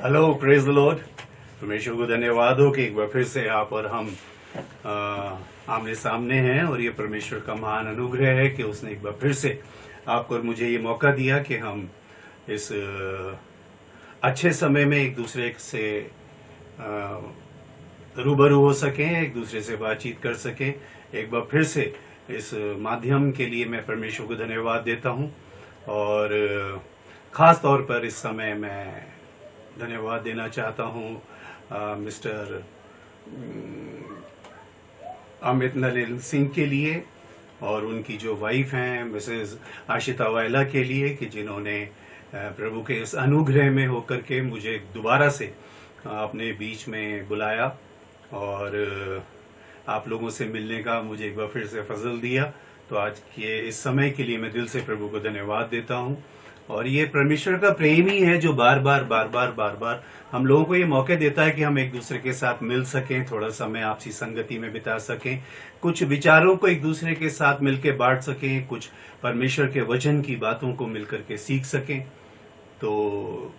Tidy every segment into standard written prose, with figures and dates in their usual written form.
Hello, praise the Lord. परमेश्वर को धन्यवाद हो कि एक बार फिर से आप और हम आमने सामने हैं, और ये परमेश्वर का महान अनुग्रह है कि उसने एक बार फिर से आपको और मुझे ये मौका दिया कि हम इस अच्छे समय में एक दूसरे से रूबरू हो सकें, एक दूसरे से बातचीत कर सकें। एक बार फिर से इस माध्यम के लिए मैं परमेश्वर को धन्यवाद देता हूं, और खास तौर पर इस समय मैं धन्यवाद देना चाहता हूं मिस्टर अमित नलिन सिंह के लिए और उनकी जो वाइफ हैं मिसेस आशिता वायला के लिए, कि जिन्होंने प्रभु के इस अनुग्रह में होकर के मुझे दोबारा से अपने बीच में बुलाया और आप लोगों से मिलने का मुझे एक बार फिर से फजल दिया। तो आज के इस समय के लिए मैं दिल से प्रभु को धन्यवाद देता हूं। और ये परमेश्वर का प्रेम ही है जो बार बार हम लोगों को ये मौके देता है कि हम एक दूसरे के साथ मिल सकें, थोड़ा समय आपसी संगति में बिता सकें, कुछ विचारों को एक दूसरे के साथ मिलकर बांट सकें, कुछ परमेश्वर के वचन की बातों को मिलकर के सीख सकें। तो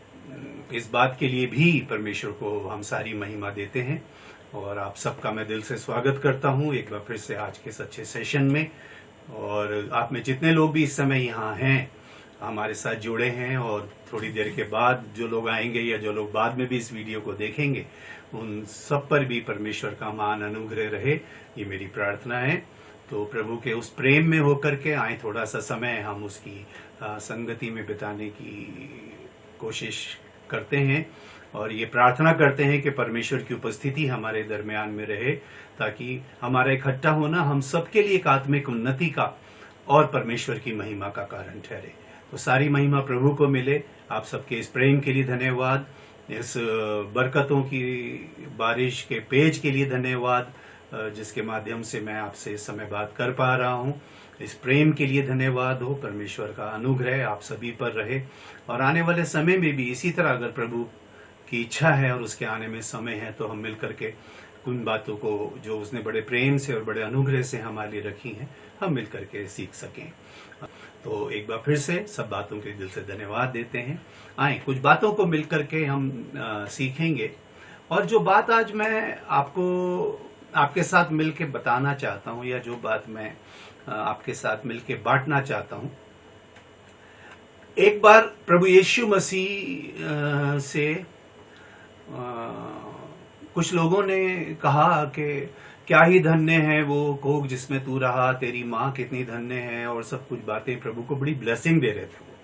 इस बात के लिए भी परमेश्वर को हम सारी महिमा देते हैं, और आप सबका मैं दिल से स्वागत करता हूं एक बार फिर से आज के सच्चे सेशन में। और आप में जितने लोग भी इस समय यहाँ हैं, हमारे साथ जुड़े हैं, और थोड़ी देर के बाद जो लोग आएंगे या जो लोग बाद में भी इस वीडियो को देखेंगे, उन सब पर भी परमेश्वर का महान अनुग्रह रहे, ये मेरी प्रार्थना है। तो प्रभु के उस प्रेम में होकर के आए, थोड़ा सा समय हम उसकी संगति में बिताने की कोशिश करते हैं, और ये प्रार्थना करते हैं कि परमेश्वर की उपस्थिति हमारे दरमियान में रहे, ताकि हमारा इकट्ठा होना हम सबके लिए एक आत्मिक उन्नति का और परमेश्वर की महिमा का कारण ठहरे। तो सारी महिमा प्रभु को मिले। आप सबके इस प्रेम के लिए धन्यवाद, इस बरकतों की बारिश के पेज के लिए धन्यवाद, जिसके माध्यम से मैं आपसे इस समय बात कर पा रहा हूं। इस प्रेम के लिए धन्यवाद हो। परमेश्वर का अनुग्रह आप सभी पर रहे, और आने वाले समय में भी इसी तरह अगर प्रभु की इच्छा है और उसके आने में समय है, तो हम मिलकर के उन बातों को जो उसने बड़े प्रेम से और बड़े अनुग्रह से हमारे लिए रखी हैं, हम मिलकर के सीख सकें। तो एक बार फिर से सब बातों के दिल से धन्यवाद देते हैं। आए कुछ बातों को मिलकर के हम सीखेंगे, और जो बात आज मैं आपके साथ मिलके बताना चाहता हूं, या जो बात मैं आपके साथ मिलके बांटना चाहता हूं, एक बार प्रभु यीशु मसीह से कुछ लोगों ने कहा कि क्या ही धन्य है वो कोख जिसमें तू रहा, तेरी माँ कितनी धन्य है, और सब कुछ बातें प्रभु को बड़ी ब्लेसिंग दे रहे थे वो।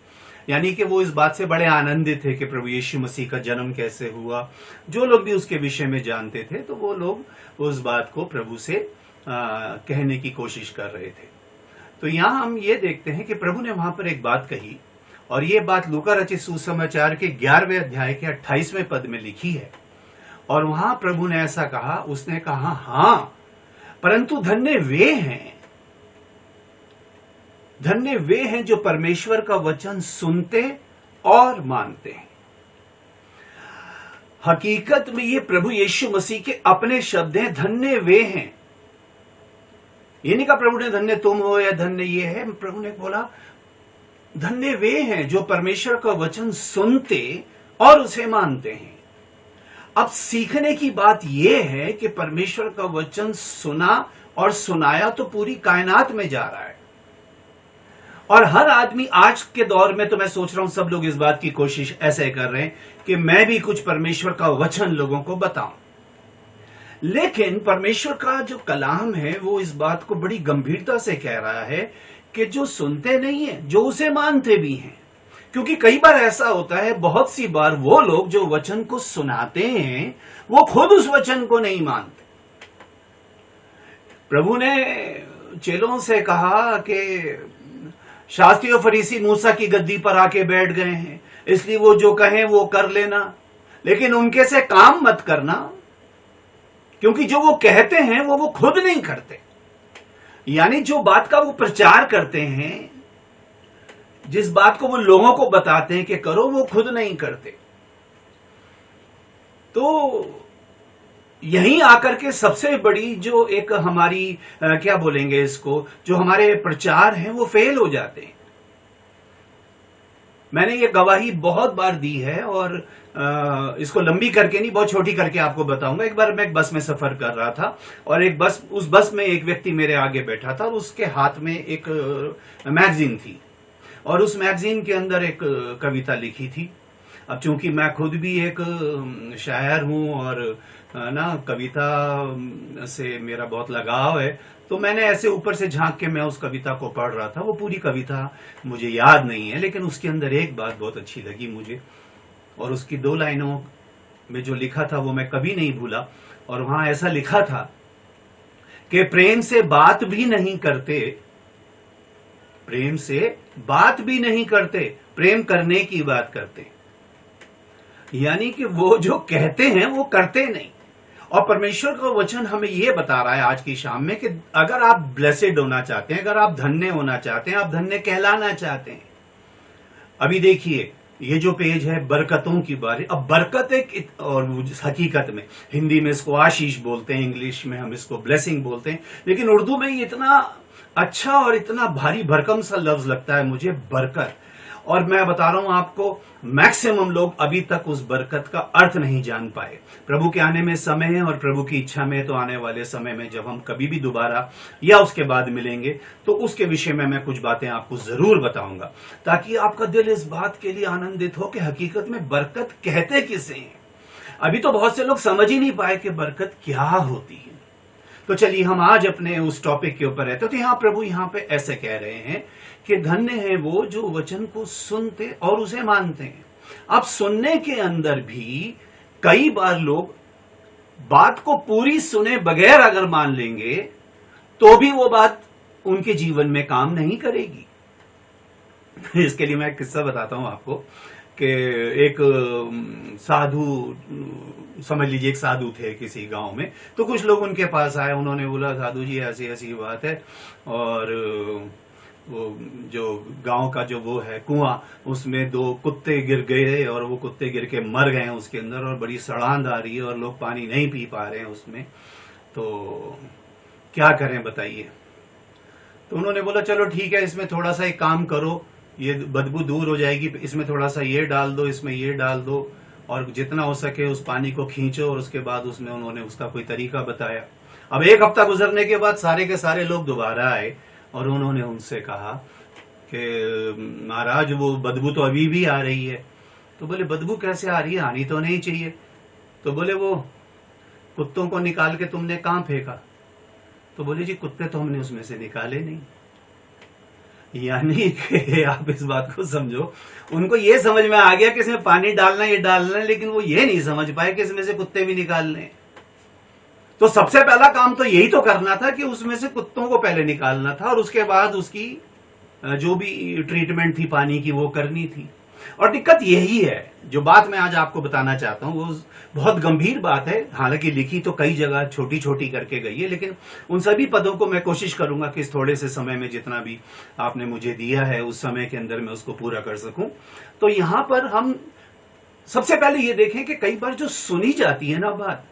यानी कि वो इस बात से बड़े आनंदित थे कि प्रभु यीशु मसीह का जन्म कैसे हुआ। जो लोग भी उसके विषय में जानते थे, तो वो लोग उस बात को प्रभु से कहने की कोशिश कर रहे थे। तो यहाँ हम ये देखते हैं कि प्रभु ने वहां पर एक बात कही, और ये बात लूका रचित सुसमाचार के 11वें अध्याय के 28वें पद में लिखी है। और वहां प्रभु ने ऐसा कहा, उसने कहा, हाँ, परंतु धन्य वे हैं जो परमेश्वर का वचन सुनते और मानते हैं। हकीकत में ये प्रभु यीशु मसीह के अपने शब्द हैं, धन्य वे हैं। ये नहीं कहा प्रभु ने धन्य तुम हो या धन्य ये है। प्रभु ने बोला धन्य वे हैं जो परमेश्वर का वचन सुनते और उसे मानते हैं। अब सीखने की बात यह है कि परमेश्वर का वचन सुना और सुनाया तो पूरी कायनात में जा रहा है, और हर आदमी आज के दौर में, तो मैं सोच रहा हूं सब लोग इस बात की कोशिश ऐसे कर रहे हैं कि मैं भी कुछ परमेश्वर का वचन लोगों को बताऊं। लेकिन परमेश्वर का जो कलाम है वो इस बात को बड़ी गंभीरता से कह रहा है कि जो सुनते नहीं है, जो उसे मानते भी हैं। क्योंकि कई बार ऐसा होता है, बहुत सी बार वो लोग जो वचन को सुनाते हैं वो खुद उस वचन को नहीं मानते। प्रभु ने चेलों से कहा कि शास्त्री और फरीसी मूसा की गद्दी पर आके बैठ गए हैं, इसलिए वो जो कहें वो कर लेना, लेकिन उनके से काम मत करना, क्योंकि जो वो कहते हैं वो खुद नहीं करते। यानी जो बात का वो प्रचार करते हैं, जिस बात को वो लोगों को बताते हैं कि करो, वो खुद नहीं करते। तो यहीं आकर के सबसे बड़ी जो एक हमारी क्या बोलेंगे इसको, जो हमारे प्रचार हैं वो फेल हो जाते हैं। मैंने ये गवाही बहुत बार दी है और इसको लंबी करके नहीं, बहुत छोटी करके आपको बताऊंगा। एक बार मैं एक बस में सफर कर रहा था और उस बस में एक व्यक्ति मेरे आगे बैठा था और उसके हाथ में एक मैगजीन थी और उस मैगजीन के अंदर एक कविता लिखी थी। अब चूंकि मैं खुद भी एक शायर हूं और ना कविता से मेरा बहुत लगाव है, तो मैंने ऐसे ऊपर से झांक के मैं उस कविता को पढ़ रहा था। वो पूरी कविता मुझे याद नहीं है, लेकिन उसके अंदर एक बात बहुत अच्छी लगी मुझे और उसकी 2 लाइनों में जो लिखा था वो मैं कभी नहीं भूला। और वहां ऐसा लिखा था कि प्रेम से बात भी नहीं करते, प्रेम से बात भी नहीं करते, प्रेम करने की बात करते। यानी कि वो जो कहते हैं वो करते नहीं। और परमेश्वर का वचन हमें यह बता रहा है आज की शाम में कि अगर आप ब्लेसेड होना चाहते हैं, अगर आप धन्य होना चाहते हैं, आप धन्य कहलाना चाहते हैं। अभी देखिए ये जो पेज है बरकतों की बारी। अब बरकत एक, और हकीकत में हिंदी में इसको आशीष बोलते हैं, इंग्लिश में हम इसको ब्लेसिंग बोलते हैं, लेकिन उर्दू में ये इतना अच्छा और इतना भारी भरकम सा लफ्ज लगता है मुझे, बरकत। और मैं बता रहा हूं आपको, मैक्सिमम लोग अभी तक उस बरकत का अर्थ नहीं जान पाए। प्रभु के आने में समय है और प्रभु की इच्छा में तो आने वाले समय में जब हम कभी भी दोबारा या उसके बाद मिलेंगे तो उसके विषय में मैं कुछ बातें आपको जरूर बताऊंगा, ताकि आपका दिल इस बात के लिए आनंदित हो कि हकीकत में बरकत कहते किसे हैं। अभी तो बहुत से लोग समझ ही नहीं पाए कि बरकत क्या होती है। तो चलिए हम आज अपने उस टॉपिक के ऊपर रहते। तो यहां प्रभु यहां पे ऐसे कह रहे हैं कि धन्य है वो जो वचन को सुनते और उसे मानते हैं। अब सुनने के अंदर भी कई बार लोग बात को पूरी सुने बगैर अगर मान लेंगे तो भी वो बात उनके जीवन में काम नहीं करेगी। इसके लिए मैं एक किस्सा बताता हूं आपको कि एक साधु, समझ लीजिए एक साधु थे किसी गांव में। तो कुछ लोग उनके पास आए, उन्होंने बोला साधु जी ऐसी ऐसी बात है और वो जो गांव का जो वो है कुआं, उसमें 2 कुत्ते गिर गए और वो कुत्ते गिर के मर गए हैं उसके अंदर और बड़ी सड़ांध आ रही है और लोग पानी नहीं पी पा रहे हैं उसमें, तो क्या करें बताइए। तो उन्होंने बोला चलो ठीक है, इसमें थोड़ा सा एक काम करो, ये बदबू दूर हो जाएगी, इसमें थोड़ा सा ये डाल दो, इसमें ये डाल दो और जितना हो सके उस पानी को खींचो। और उसके बाद उसमें उन्होंने उसका कोई तरीका बताया। अब 1 हफ्ता गुजरने के बाद सारे के सारे लोग दोबारा आए और उन्होंने उनसे कहा कि महाराज वो बदबू तो अभी भी आ रही है। तो बोले बदबू कैसे आ रही है, आनी तो नहीं चाहिए। तो बोले वो कुत्तों को निकाल के तुमने कहां फेंका? तो बोले जी कुत्ते तो हमने उसमें से निकाले नहीं। यानी कि आप इस बात को समझो, उनको ये समझ में आ गया कि इसमें पानी डालना ये डालना है, लेकिन वो ये नहीं समझ पाए कि इसमें से कुत्ते भी निकालने हैं। तो सबसे पहला काम तो यही तो करना था कि उसमें से कुत्तों को पहले निकालना था और उसके बाद उसकी जो भी ट्रीटमेंट थी पानी की वो करनी थी। और दिक्कत यही है, जो बात मैं आज आपको बताना चाहता हूं वो बहुत गंभीर बात है। हालांकि लिखी तो कई जगह छोटी छोटी करके गई है, लेकिन उन सभी पदों को मैं कोशिश करूंगा कि इस थोड़े से समय में जितना भी आपने मुझे दिया है उस समय के अंदर मैं उसको पूरा कर सकूं। तो यहां पर हम सबसे पहले ये देखें कि कई बार जो सुनी जाती है ना बात,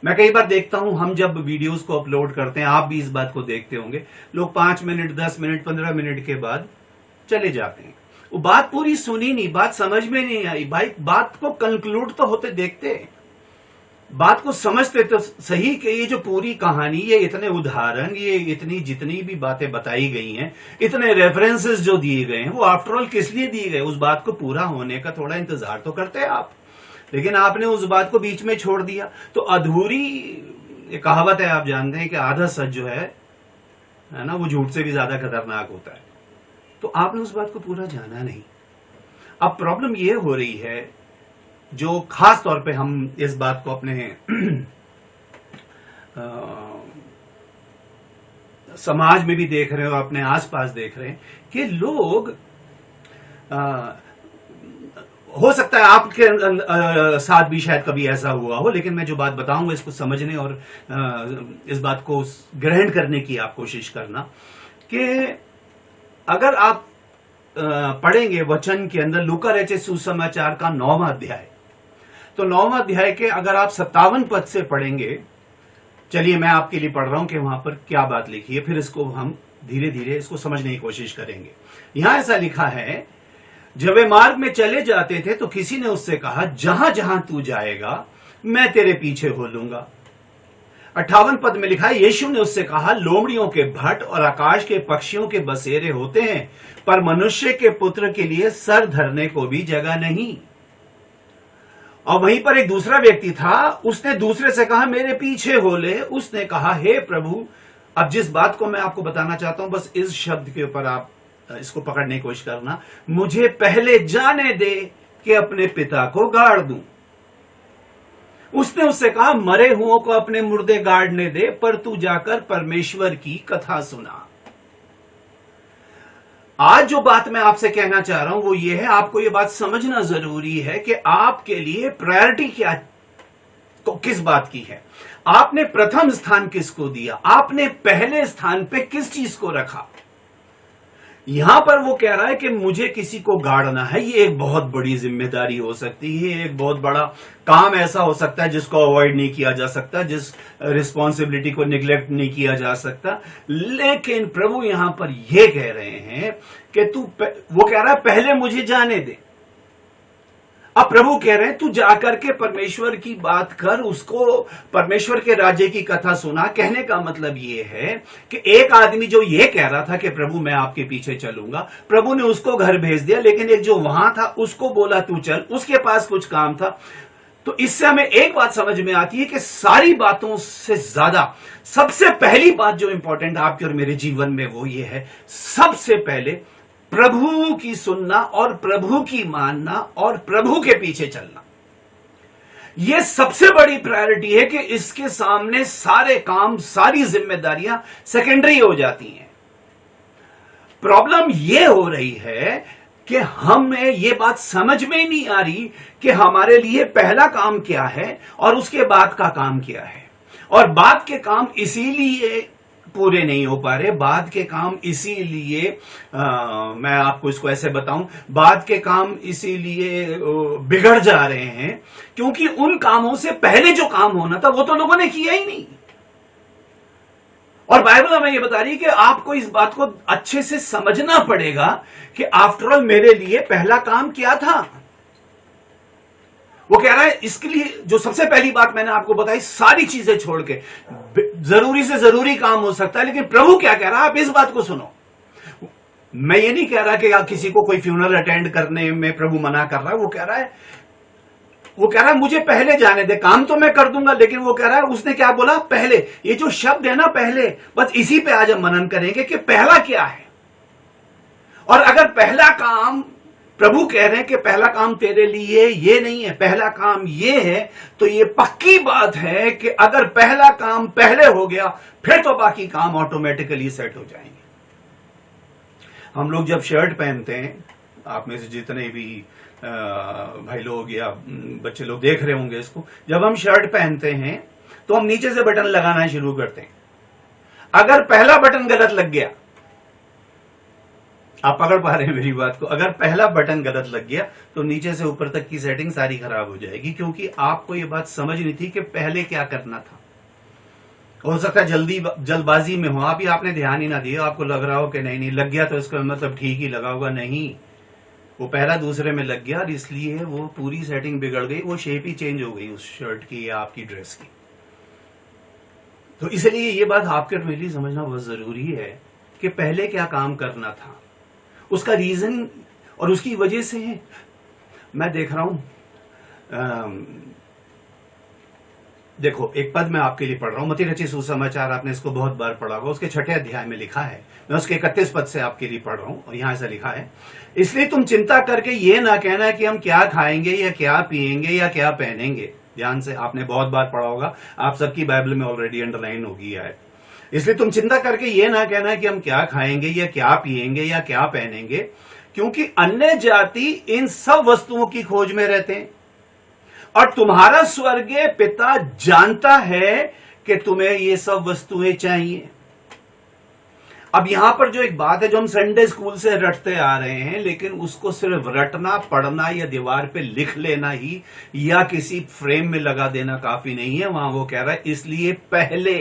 मैं कई बार देखता हूं, हम जब वीडियोस को अपलोड करते हैं, आप भी इस बात को देखते होंगे, लोग 5 मिनट 10 मिनट 15 मिनट के बाद चले जाते हैं। वो बात पूरी सुनी नहीं, बात समझ में नहीं आई। भाई बात को कंक्लूड तो होते देखते, बात को समझते तो सही कि ये जो पूरी कहानी, ये इतने उदाहरण, ये इतनी जितनी भी बातें बताई गई हैं, इतने रेफरेंसेस जो दिए गए हैं, वो आफ्टरऑल किस लिए दिए गए? उस बात को पूरा होने का थोड़ा इंतजार तो करते हैं आप, लेकिन आपने उस बात को बीच में छोड़ दिया। तो अधूरी कहावत है, आप जानते हैं कि आधा सच जो है ना, वो झूठ से भी ज्यादा खतरनाक होता है। तो आपने उस बात को पूरा जाना नहीं। अब प्रॉब्लम ये हो रही है, जो खास तौर पे हम इस बात को अपने समाज में भी देख रहे हो, अपने आसपास देख रहे हैं कि लोग हो सकता है आपके साथ भी शायद कभी ऐसा हुआ हो, लेकिन मैं जो बात बताऊंगा इसको समझने और इस बात को ग्रहण करने की आप कोशिश करना कि अगर आप पढ़ेंगे वचन के अंदर लूका रचित सुसमाचार का 9वां अध्याय, तो 9वां अध्याय के अगर आप 57 पद से पढ़ेंगे, चलिए मैं आपके लिए पढ़ रहा हूं कि वहां पर क्या बात लिखी है, फिर इसको हम धीरे धीरे इसको समझने की कोशिश करेंगे। यहां ऐसा लिखा है जब वे मार्ग में चले जाते थे तो किसी ने उससे कहा, जहां जहां तू जाएगा मैं तेरे पीछे हो लूंगा। 58 पद में लिखा है, यीशु ने उससे कहा, लोमड़ियों के भट्ट और आकाश के पक्षियों के बसेरे होते हैं, पर मनुष्य के पुत्र के लिए सर धरने को भी जगह नहीं। और वहीं पर एक दूसरा व्यक्ति था, उसने दूसरे से कहा, मेरे पीछे हो ले। उसने कहा, हे प्रभु। अब जिस बात को मैं आपको बताना चाहता हूं, बस इस शब्द के ऊपर आप इसको पकड़ने की कोशिश करना, मुझे पहले जाने दे कि अपने पिता को गाड़ दूं। उसने उससे कहा, मरे हुओं को अपने मुर्दे गाड़ने दे, पर तू जाकर परमेश्वर की कथा सुना। आज जो बात मैं आपसे कहना चाह रहा हूं वो ये है, आपको ये बात समझना जरूरी है कि आपके लिए प्रायोरिटी क्या, तो किस बात की है। आपने प्रथम स्थान किसको दिया, आपने पहले स्थान पे किस चीज को रखा। यहां पर वो कह रहा है कि मुझे किसी को गाड़ना है। ये एक बहुत बड़ी जिम्मेदारी हो सकती है, एक बहुत बड़ा काम ऐसा हो सकता है जिसको अवॉइड नहीं किया जा सकता, जिस रिस्पॉन्सिबिलिटी को निग्लेक्ट नहीं किया जा सकता। लेकिन प्रभु यहां पर यह कह रहे हैं कि वो कह रहा है पहले मुझे जाने दे। अब प्रभु कह रहे हैं तू जाकर के परमेश्वर की बात कर, उसको परमेश्वर के राज्य की कथा सुना। कहने का मतलब ये है कि एक आदमी जो ये कह रहा था कि प्रभु मैं आपके पीछे चलूंगा, प्रभु ने उसको घर भेज दिया, लेकिन एक जो वहां था उसको बोला तू चल, उसके पास कुछ काम था। तो इससे हमें एक बात समझ में आती है कि सारी बातों से ज्यादा सबसे पहली बात जो इंपॉर्टेंट आपके और मेरे जीवन में वो ये है, सबसे पहले प्रभु की सुनना और प्रभु की मानना और प्रभु के पीछे चलना। यह सबसे बड़ी प्रायोरिटी है कि इसके सामने सारे काम, सारी जिम्मेदारियां सेकेंडरी हो जाती हैं। प्रॉब्लम यह हो रही है कि हमें यह बात समझ में नहीं आ रही कि हमारे लिए पहला काम क्या है और उसके बाद का काम क्या है। और बाद के काम इसीलिए पूरे नहीं हो पा रहे, बाद के काम इसीलिए मैं आपको इसको ऐसे बताऊं, बाद के काम इसीलिए बिगड़ जा रहे हैं क्योंकि उन कामों से पहले जो काम होना था वो तो लोगों ने किया ही नहीं। और बाइबल हमें ये बता रही है कि आपको इस बात को अच्छे से समझना पड़ेगा कि आफ्टर ऑल मेरे लिए पहला काम क्या था। वो कह रहा है इसके लिए जो सबसे पहली बात मैंने आपको बताई, सारी चीजें छोड़ के, जरूरी से जरूरी काम हो सकता है, लेकिन प्रभु क्या कह रहा है आप इस बात को सुनो। मैं ये नहीं कह रहा कि आप किसी को कोई फ्यूनरल अटेंड करने में प्रभु मना कर रहा है। वो कह रहा है मुझे पहले जाने दे, काम तो मैं कर दूंगा, लेकिन वो कह रहा है, उसने क्या बोला, पहले। ये जो शब्द है ना पहले, बस इसी पे आज हम मनन करेंगे कि पहला क्या है। और अगर पहला काम, प्रभु कह रहे हैं कि पहला काम तेरे लिए ये नहीं है, पहला काम ये है, तो ये पक्की बात है कि अगर पहला काम पहले हो गया फिर तो बाकी काम ऑटोमेटिकली सेट हो जाएंगे। हम लोग जब शर्ट पहनते हैं, आप में से जितने भी भाई लोग या बच्चे लोग देख रहे होंगे इसको, जब हम शर्ट पहनते हैं तो हम नीचे से बटन लगाना शुरू करते हैं। अगर पहला बटन गलत लग गया, आप पकड़ पा रहे हैं मेरी बात को, अगर पहला बटन गलत लग गया तो नीचे से ऊपर तक की सेटिंग सारी खराब हो जाएगी, क्योंकि आपको ये बात समझ नहीं थी कि पहले क्या करना था। हो सकता है जल्दबाजी में हो आप, ही आपने ध्यान ही ना दिया, आपको लग रहा हो कि नहीं लग गया तो इसका मतलब ठीक ही लगा होगा। नहीं, वो पहला दूसरे में लग गया और इसलिए वो पूरी सेटिंग बिगड़ गई, वो शेप ही चेंज हो गई उस शर्ट की या आपकी ड्रेस की। तो इसलिए ये बात आपके और मेरे लिए समझना बहुत जरूरी है कि पहले क्या काम करना था, उसका रीजन और उसकी वजह से है। मैं देख रहा हूं, देखो एक पद मैं आपके लिए पढ़ रहा हूं, मत्ती रचित सुसमाचार, आपने इसको बहुत बार पढ़ा होगा, उसके 6ठे अध्याय में लिखा है, मैं उसके 31 पद से आपके लिए पढ़ रहा हूं। और यहां ऐसा लिखा है, इसलिए तुम चिंता करके ये ना कहना कि हम क्या खाएंगे या क्या पिएंगे या क्या पहनेंगे। ध्यान से, आपने बहुत बार पढ़ा होगा, आप सबकी बाइबल में ऑलरेडी अंडरलाइन हो गया है। इसलिए तुम चिंता करके ये ना कहना कि हम क्या खाएंगे या क्या पिएंगे या क्या पहनेंगे, क्योंकि अन्य जाति इन सब वस्तुओं की खोज में रहते हैं और तुम्हारा स्वर्गीय पिता जानता है कि तुम्हें ये सब वस्तुएं चाहिए। अब यहां पर जो एक बात है जो हम संडे स्कूल से रटते आ रहे हैं, लेकिन उसको सिर्फ रटना, पढ़ना या दीवार पे लिख लेना ही या किसी फ्रेम में लगा देना काफी नहीं है। वहां वो कह रहा है इसलिए पहले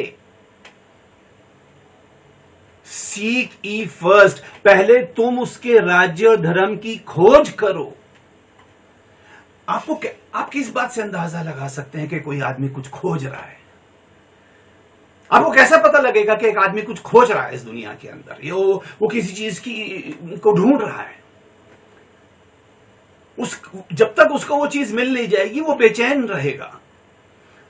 सीक ई फर्स्ट, पहले तुम उसके राज्य और धर्म की खोज करो। आप किस बात से अंदाजा लगा सकते हैं कि कोई आदमी कुछ खोज रहा है? आपको कैसा पता लगेगा कि एक आदमी कुछ खोज रहा है इस दुनिया के अंदर? ये वो किसी चीज को ढूंढ रहा है। जब तक उसको वो चीज मिल नहीं जाएगी वो बेचैन रहेगा,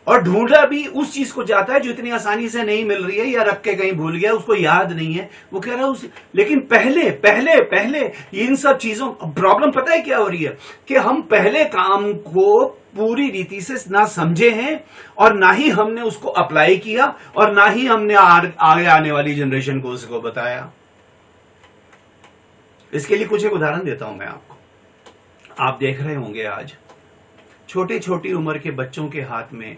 और ढूंढा भी उस चीज को जाता है जो इतनी आसानी से नहीं मिल रही है, या रख के कहीं भूल गया, उसको याद नहीं है, वो कह रहा है लेकिन पहले पहले पहले इन सब चीजों, प्रॉब्लम पता है क्या हो रही है कि हम पहले काम को पूरी रीति से ना समझे हैं, और ना ही हमने उसको अप्लाई किया, और ना ही हमने आगे आने वाली जनरेशन को उसको बताया। इसके लिए कुछ एक उदाहरण देता हूं मैं आपको। आप देख रहे होंगे आज छोटी छोटी उम्र के बच्चों के हाथ में,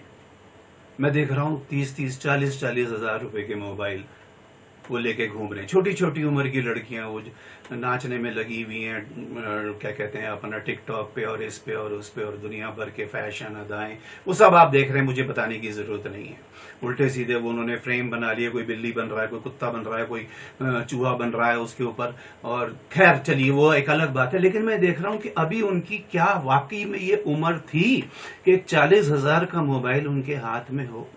मैं देख रहा हूं 30-30, 40-40 हजार रुपए के मोबाइल वो लेके घूम रहे हैं। छोटी छोटी उम्र की लड़कियां वो नाचने में लगी हुई हैं, क्या कहते हैं, अपना टिकटॉक पे और इस पे और उस पे, और दुनिया भर के फैशन अदाएं, वो सब आप देख रहे हैं, मुझे बताने की जरूरत नहीं है। उल्टे सीधे वो उन्होंने फ्रेम बना लिए, कोई बिल्ली बन रहा है, कोई कुत्ता बन रहा है, कोई चूहा बन रहा है उसके ऊपर, और खैर चलिए वो एक अलग बात है। लेकिन मैं देख रहा हूं कि अभी उनकी क्या वाकई में ये उम्र थी कि 40,000 का मोबाइल उनके हाथ में हो।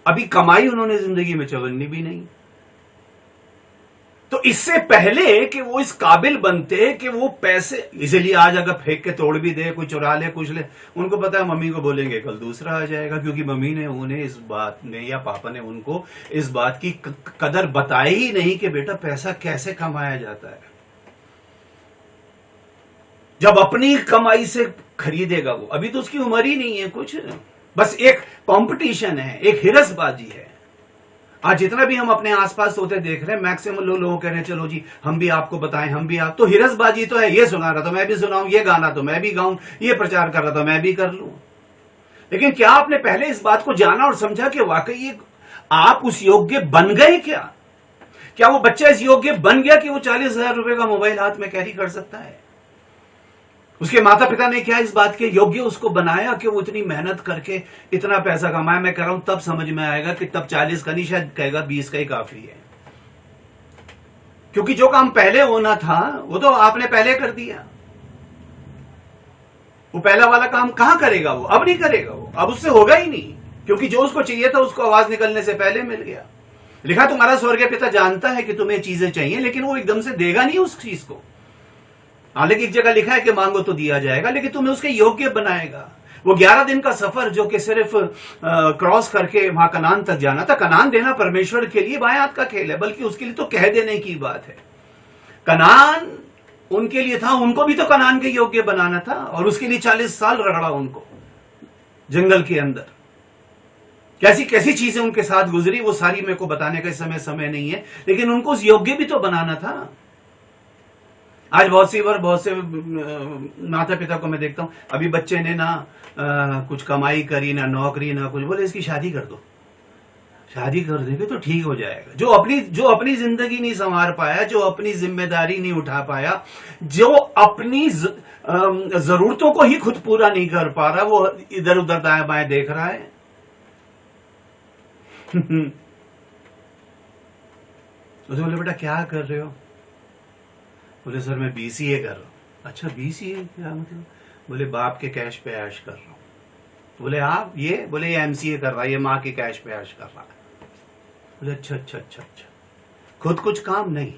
अभी कमाई उन्होंने जिंदगी में चवन्नी भी नहीं। तो इससे पहले कि वो इस काबिल बनते कि वो पैसे, इसीलिए आज अगर फेंक के तोड़ भी दे, कोई चुरा ले, कुछ ले, उनको पता है मम्मी को बोलेंगे कल दूसरा आ जाएगा, क्योंकि मम्मी ने उन्हें इस बात ने, या पापा ने उनको इस बात की कदर बताई ही नहीं कि बेटा पैसा कैसे कमाया जाता है। जब अपनी कमाई से खरीदेगा वो, अभी तो उसकी उम्र ही नहीं है कुछ, बस एक कंपटीशन है, एक हिरसबाजी है। आज जितना भी हम अपने आसपास होते देख रहे हैं, मैक्सिमम लोग कह रहे हैं चलो जी हम भी आपको बताएं, हम भी आप, तो हिरसबाजी तो है, ये सुना रहा तो मैं भी सुनाऊं, ये गाना तो मैं भी गाऊं, ये प्रचार कर रहा तो मैं भी कर लूं। लेकिन क्या आपने पहले इस बात को जाना और समझा कि वाकई आप उस योग्य बन गए? क्या वो बच्चा इस योग्य बन गया कि वो 40,000 रुपए का मोबाइल हाथ में कैरी कर सकता है? उसके माता पिता ने क्या इस बात के योग्य उसको बनाया कि वो इतनी मेहनत करके इतना पैसा कमाया? मैं कह रहा हूं तब समझ में आएगा कि तब 40 का नहीं, शायद कहेगा 20 का ही काफी है। क्योंकि जो काम पहले होना था वो तो आपने पहले कर दिया। वो पहला वाला काम कहां करेगा? वो अब नहीं करेगा, वो अब उससे होगा ही नहीं, क्योंकि जो उसको चाहिए था उसको आवाज निकलने से पहले मिल गया। लिखा तुम्हारा स्वर्गीय पिता जानता है कि तुम्हें चीजें चाहिए, लेकिन वो एकदम से देगा नहीं उस चीज को। हालांकि एक जगह लिखा है कि मांगो तो दिया जाएगा, लेकिन तुम्हें उसके योग्य बनाएगा। वो 11 दिन का सफर जो कि सिर्फ क्रॉस करके वहां कनान तक जाना था, कनान देना परमेश्वर के लिए बाएं हाथ का खेल है, बल्कि उसके लिए तो कह देने की बात है। कनान उनके लिए था, उनको भी तो कनान के योग्य बनाना था, और उसके लिए 40 साल रगड़ा उनको जंगल के अंदर। कैसी कैसी चीजें उनके साथ गुजरी वो सारी मेरे को बताने का समय नहीं है, लेकिन उनको उस योग्य भी तो बनाना था। आज बहुत से माता पिता को मैं देखता हूं, अभी बच्चे ने ना कुछ कमाई करी, ना नौकरी, ना कुछ, बोले इसकी शादी कर दो। शादी कर देंगे तो ठीक हो जाएगा। जो अपनी जिंदगी नहीं संवार पाया, जो अपनी जिम्मेदारी नहीं उठा पाया, जो अपनी जरूरतों को ही खुद पूरा नहीं कर पा रहा, वो इधर उधर दाएं बाएं देख रहा है। तो बोले बेटा क्या कर रहे हो? बोले सर मैं BCA कर रहा हूं। अच्छा BCA क्या मतलब? बोले बाप के कैश पे ऐश कर रहा हूं। बोले आप ये? बोले ये MCA कर रहा है, ये माँ के कैश पे ऐश कर रहा है। बोले अच्छा। खुद कुछ काम नहीं।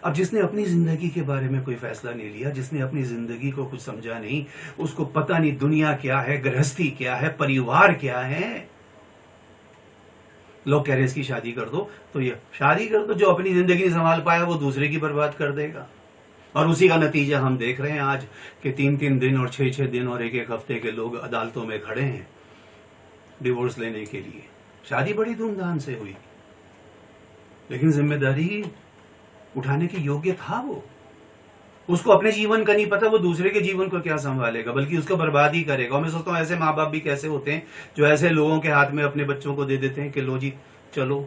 अब जिसने अपनी जिंदगी के बारे में कोई फैसला नहीं लिया, जिसने अपनी जिंदगी को कुछ समझा नहीं, उसको पता नहीं दुनिया क्या है, गृहस्थी क्या है, परिवार क्या है। लोग कह रहे हैं इसकी शादी कर दो, तो ये शादी कर दो। जो अपनी जिंदगी नहीं संभाल पाया वो दूसरे की बर्बाद कर देगा। और उसी का नतीजा हम देख रहे हैं आज कि 3-3 दिन और 6-6 दिन और 1-1 हफ्ते के लोग अदालतों में खड़े हैं डिवोर्स लेने के लिए। शादी बड़ी धूमधाम से हुई, लेकिन जिम्मेदारी उठाने के योग्य था वो। उसको अपने जीवन का नहीं पता, वो दूसरे के जीवन को क्या संभालेगा, बल्कि उसको बर्बाद ही करेगा। और मैं सोचता हूँ ऐसे माँ बाप भी कैसे होते हैं जो ऐसे लोगों के हाथ में अपने बच्चों को दे देते हैं कि लो जी चलो।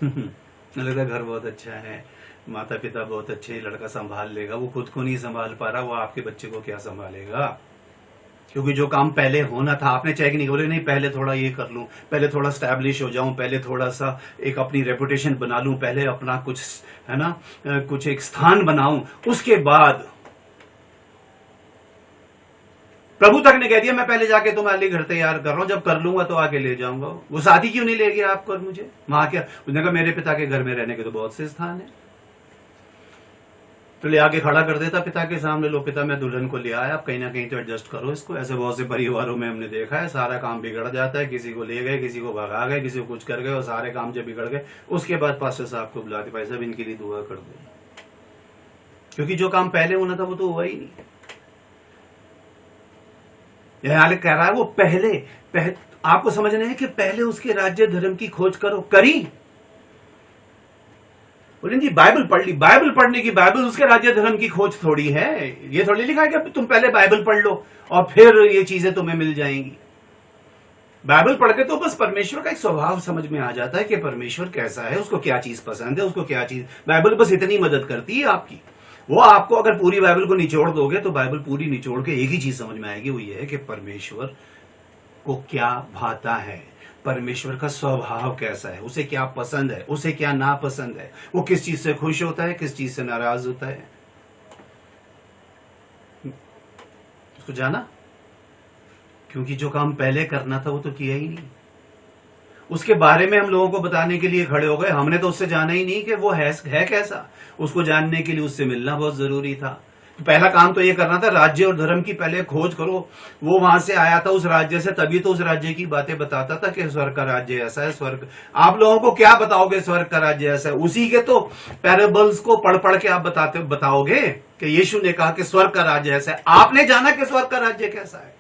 लगता है घर बहुत अच्छा है, माता पिता बहुत अच्छे, लड़का संभाल लेगा। वो खुद को नहीं संभाल पा रहा, वो आपके बच्चे को क्या संभालेगा? क्योंकि जो काम पहले होना था, आपने चाहे कि नहीं, बोले नहीं पहले थोड़ा ये कर लूं, पहले थोड़ा स्टैब्लिश हो जाऊं, पहले थोड़ा सा एक अपनी रेपुटेशन बना लूं, पहले अपना कुछ, है ना, कुछ एक स्थान बनाऊं, उसके बाद प्रभु तक ने कह दिया मैं पहले जाके तुम्हारे लिए घर तैयार कर रहा हूं, जब कर लूंगा तो आके ले जाऊंगा। वो साथी क्यों नहीं ले गया आपको और मुझे वहां? क्या उसने कहा मेरे पिता के घर में रहने के तो बहुत से स्थान है, तो ले आके खड़ा कर देता पिता के सामने, लो पिता मैं दुल्हन को ले आया, अब कहीं ना कहीं तो एडजस्ट करो इसको। ऐसे बहुत से परिवारों में हमने देखा है, सारा काम बिगड़ जाता है, किसी को ले गए, किसी को भगा गए, किसी को कुछ कर गए, और सारे काम जब बिगड़ गए उसके बाद पास्टर साहब को बुलाते, भाई साहब इनके लिए दुआ कर दो, क्योंकि जो काम पहले होना था वो तो हुआ ही नहीं। यह कह रहा है वो पहले आपको समझना है कि पहले उसके राज्य धर्म की खोज करो। करी? बोले जी बाइबल पढ़ ली, बाइबल पढ़ने की, बाइबल उसके राज्य धर्म की खोज थोड़ी है। ये थोड़ी लिखा है कि तुम पहले बाइबल पढ़ लो और फिर ये चीजें तुम्हें मिल जाएंगी। बाइबल पढ़ के तो बस परमेश्वर का एक स्वभाव समझ में आ जाता है कि परमेश्वर कैसा है, उसको क्या चीज पसंद है, उसको क्या चीज, बाइबल बस इतनी मदद करती है आपकी। वो आपको अगर पूरी बाइबल को निचोड़ दोगे तो बाइबल पूरी निचोड़ के एक ही चीज समझ में आएगी, वो ये है कि परमेश्वर को क्या भाता है, परमेश्वर का स्वभाव कैसा है, उसे क्या पसंद है, उसे क्या नापसंद है, वो किस चीज से खुश होता है, किस चीज से नाराज होता है। उसको जाना, क्योंकि जो काम पहले करना था वो तो किया ही नहीं। उसके बारे में हम लोगों को बताने के लिए खड़े हो गए, हमने तो उससे जाना ही नहीं कि वो है कैसा। उसको जानने के लिए उससे मिलना बहुत जरूरी था। तो पहला काम तो ये करना था, राज्य और धर्म की पहले खोज करो। वो वहां से आया था उस राज्य से, तभी तो उस राज्य की बातें बताता था कि स्वर्ग का राज्य ऐसा है। स्वर्ग, आप लोगों को क्या बताओगे स्वर्ग का राज्य ऐसा है? उसी के तो पैराबल्स को पढ़ पढ़ के आप बताओगे कि यीशु ने कहा कि स्वर्ग का राज्य ऐसा है। आपने जाना कि स्वर्ग का राज्य कैसा है?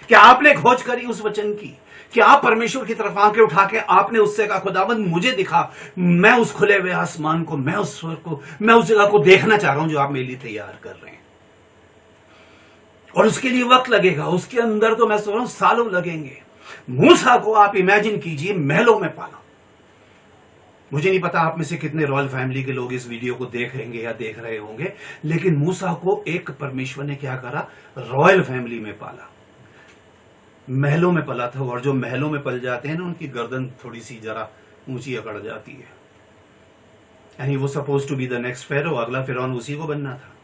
क्या आपने खोज करी उस वचन की? क्या आप परमेश्वर की तरफ आंखें उठा के आपने उससे कहा खुदावंद मुझे दिखा, मैं उस खुले हुए आसमान को, मैं उस स्वर्ग को, मैं उस जगह को देखना चाह रहा हूं जो आप मेरे लिए तैयार कर रहे हैं। और उसके लिए वक्त लगेगा, उसके अंदर तो मैं सोच रहा हूं सालों लगेंगे। मूसा को आप इमेजिन कीजिए महलों में पाला। मुझे नहीं पता आप में से कितने रॉयल फैमिली के लोग इस वीडियो को देखेंगे या देख रहे होंगे, लेकिन मूसा को एक परमेश्वर ने क्या करा, रॉयल फैमिली में पाला, महलों में पला था। और जो महलों में पल जाते हैं ना, उनकी गर्दन थोड़ी सी जरा ऊंची अकड़ जाती है। यानी वो suppose to be the next pharaoh, अगला फिरौन उसी को बनना था।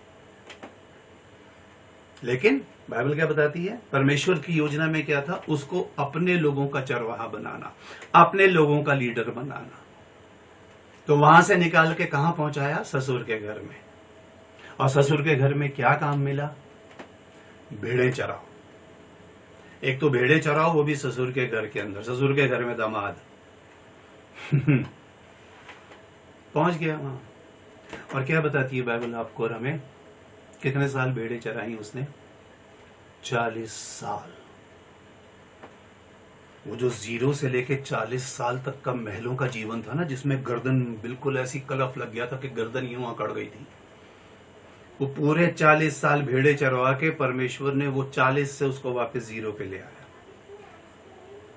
लेकिन बाइबल क्या बताती है, परमेश्वर की योजना में क्या था, उसको अपने लोगों का चरवाहा बनाना, अपने लोगों का लीडर बनाना। तो वहां से निकाल के कहां पहुंचाया, ससुर के घर में। और ससुर के घर में क्या काम मिला, भेड़े चराओ। एक तो भेड़े चराओ, वो भी ससुर के घर के अंदर, ससुर के घर में दामाद पहुंच गया वहां। और क्या बताती है बाइबल आपको और हमें, कितने साल भेड़े चराई उसने, 40 साल। वो जो 0 से लेके 40 साल तक का महलों का जीवन था ना, जिसमें गर्दन बिल्कुल ऐसी कलफ लग गया था कि गर्दन यूं अकड़ गई थी, वो पूरे 40 साल भेड़े चरवा के परमेश्वर ने वो 40 से उसको वापस 0 पे ले आया।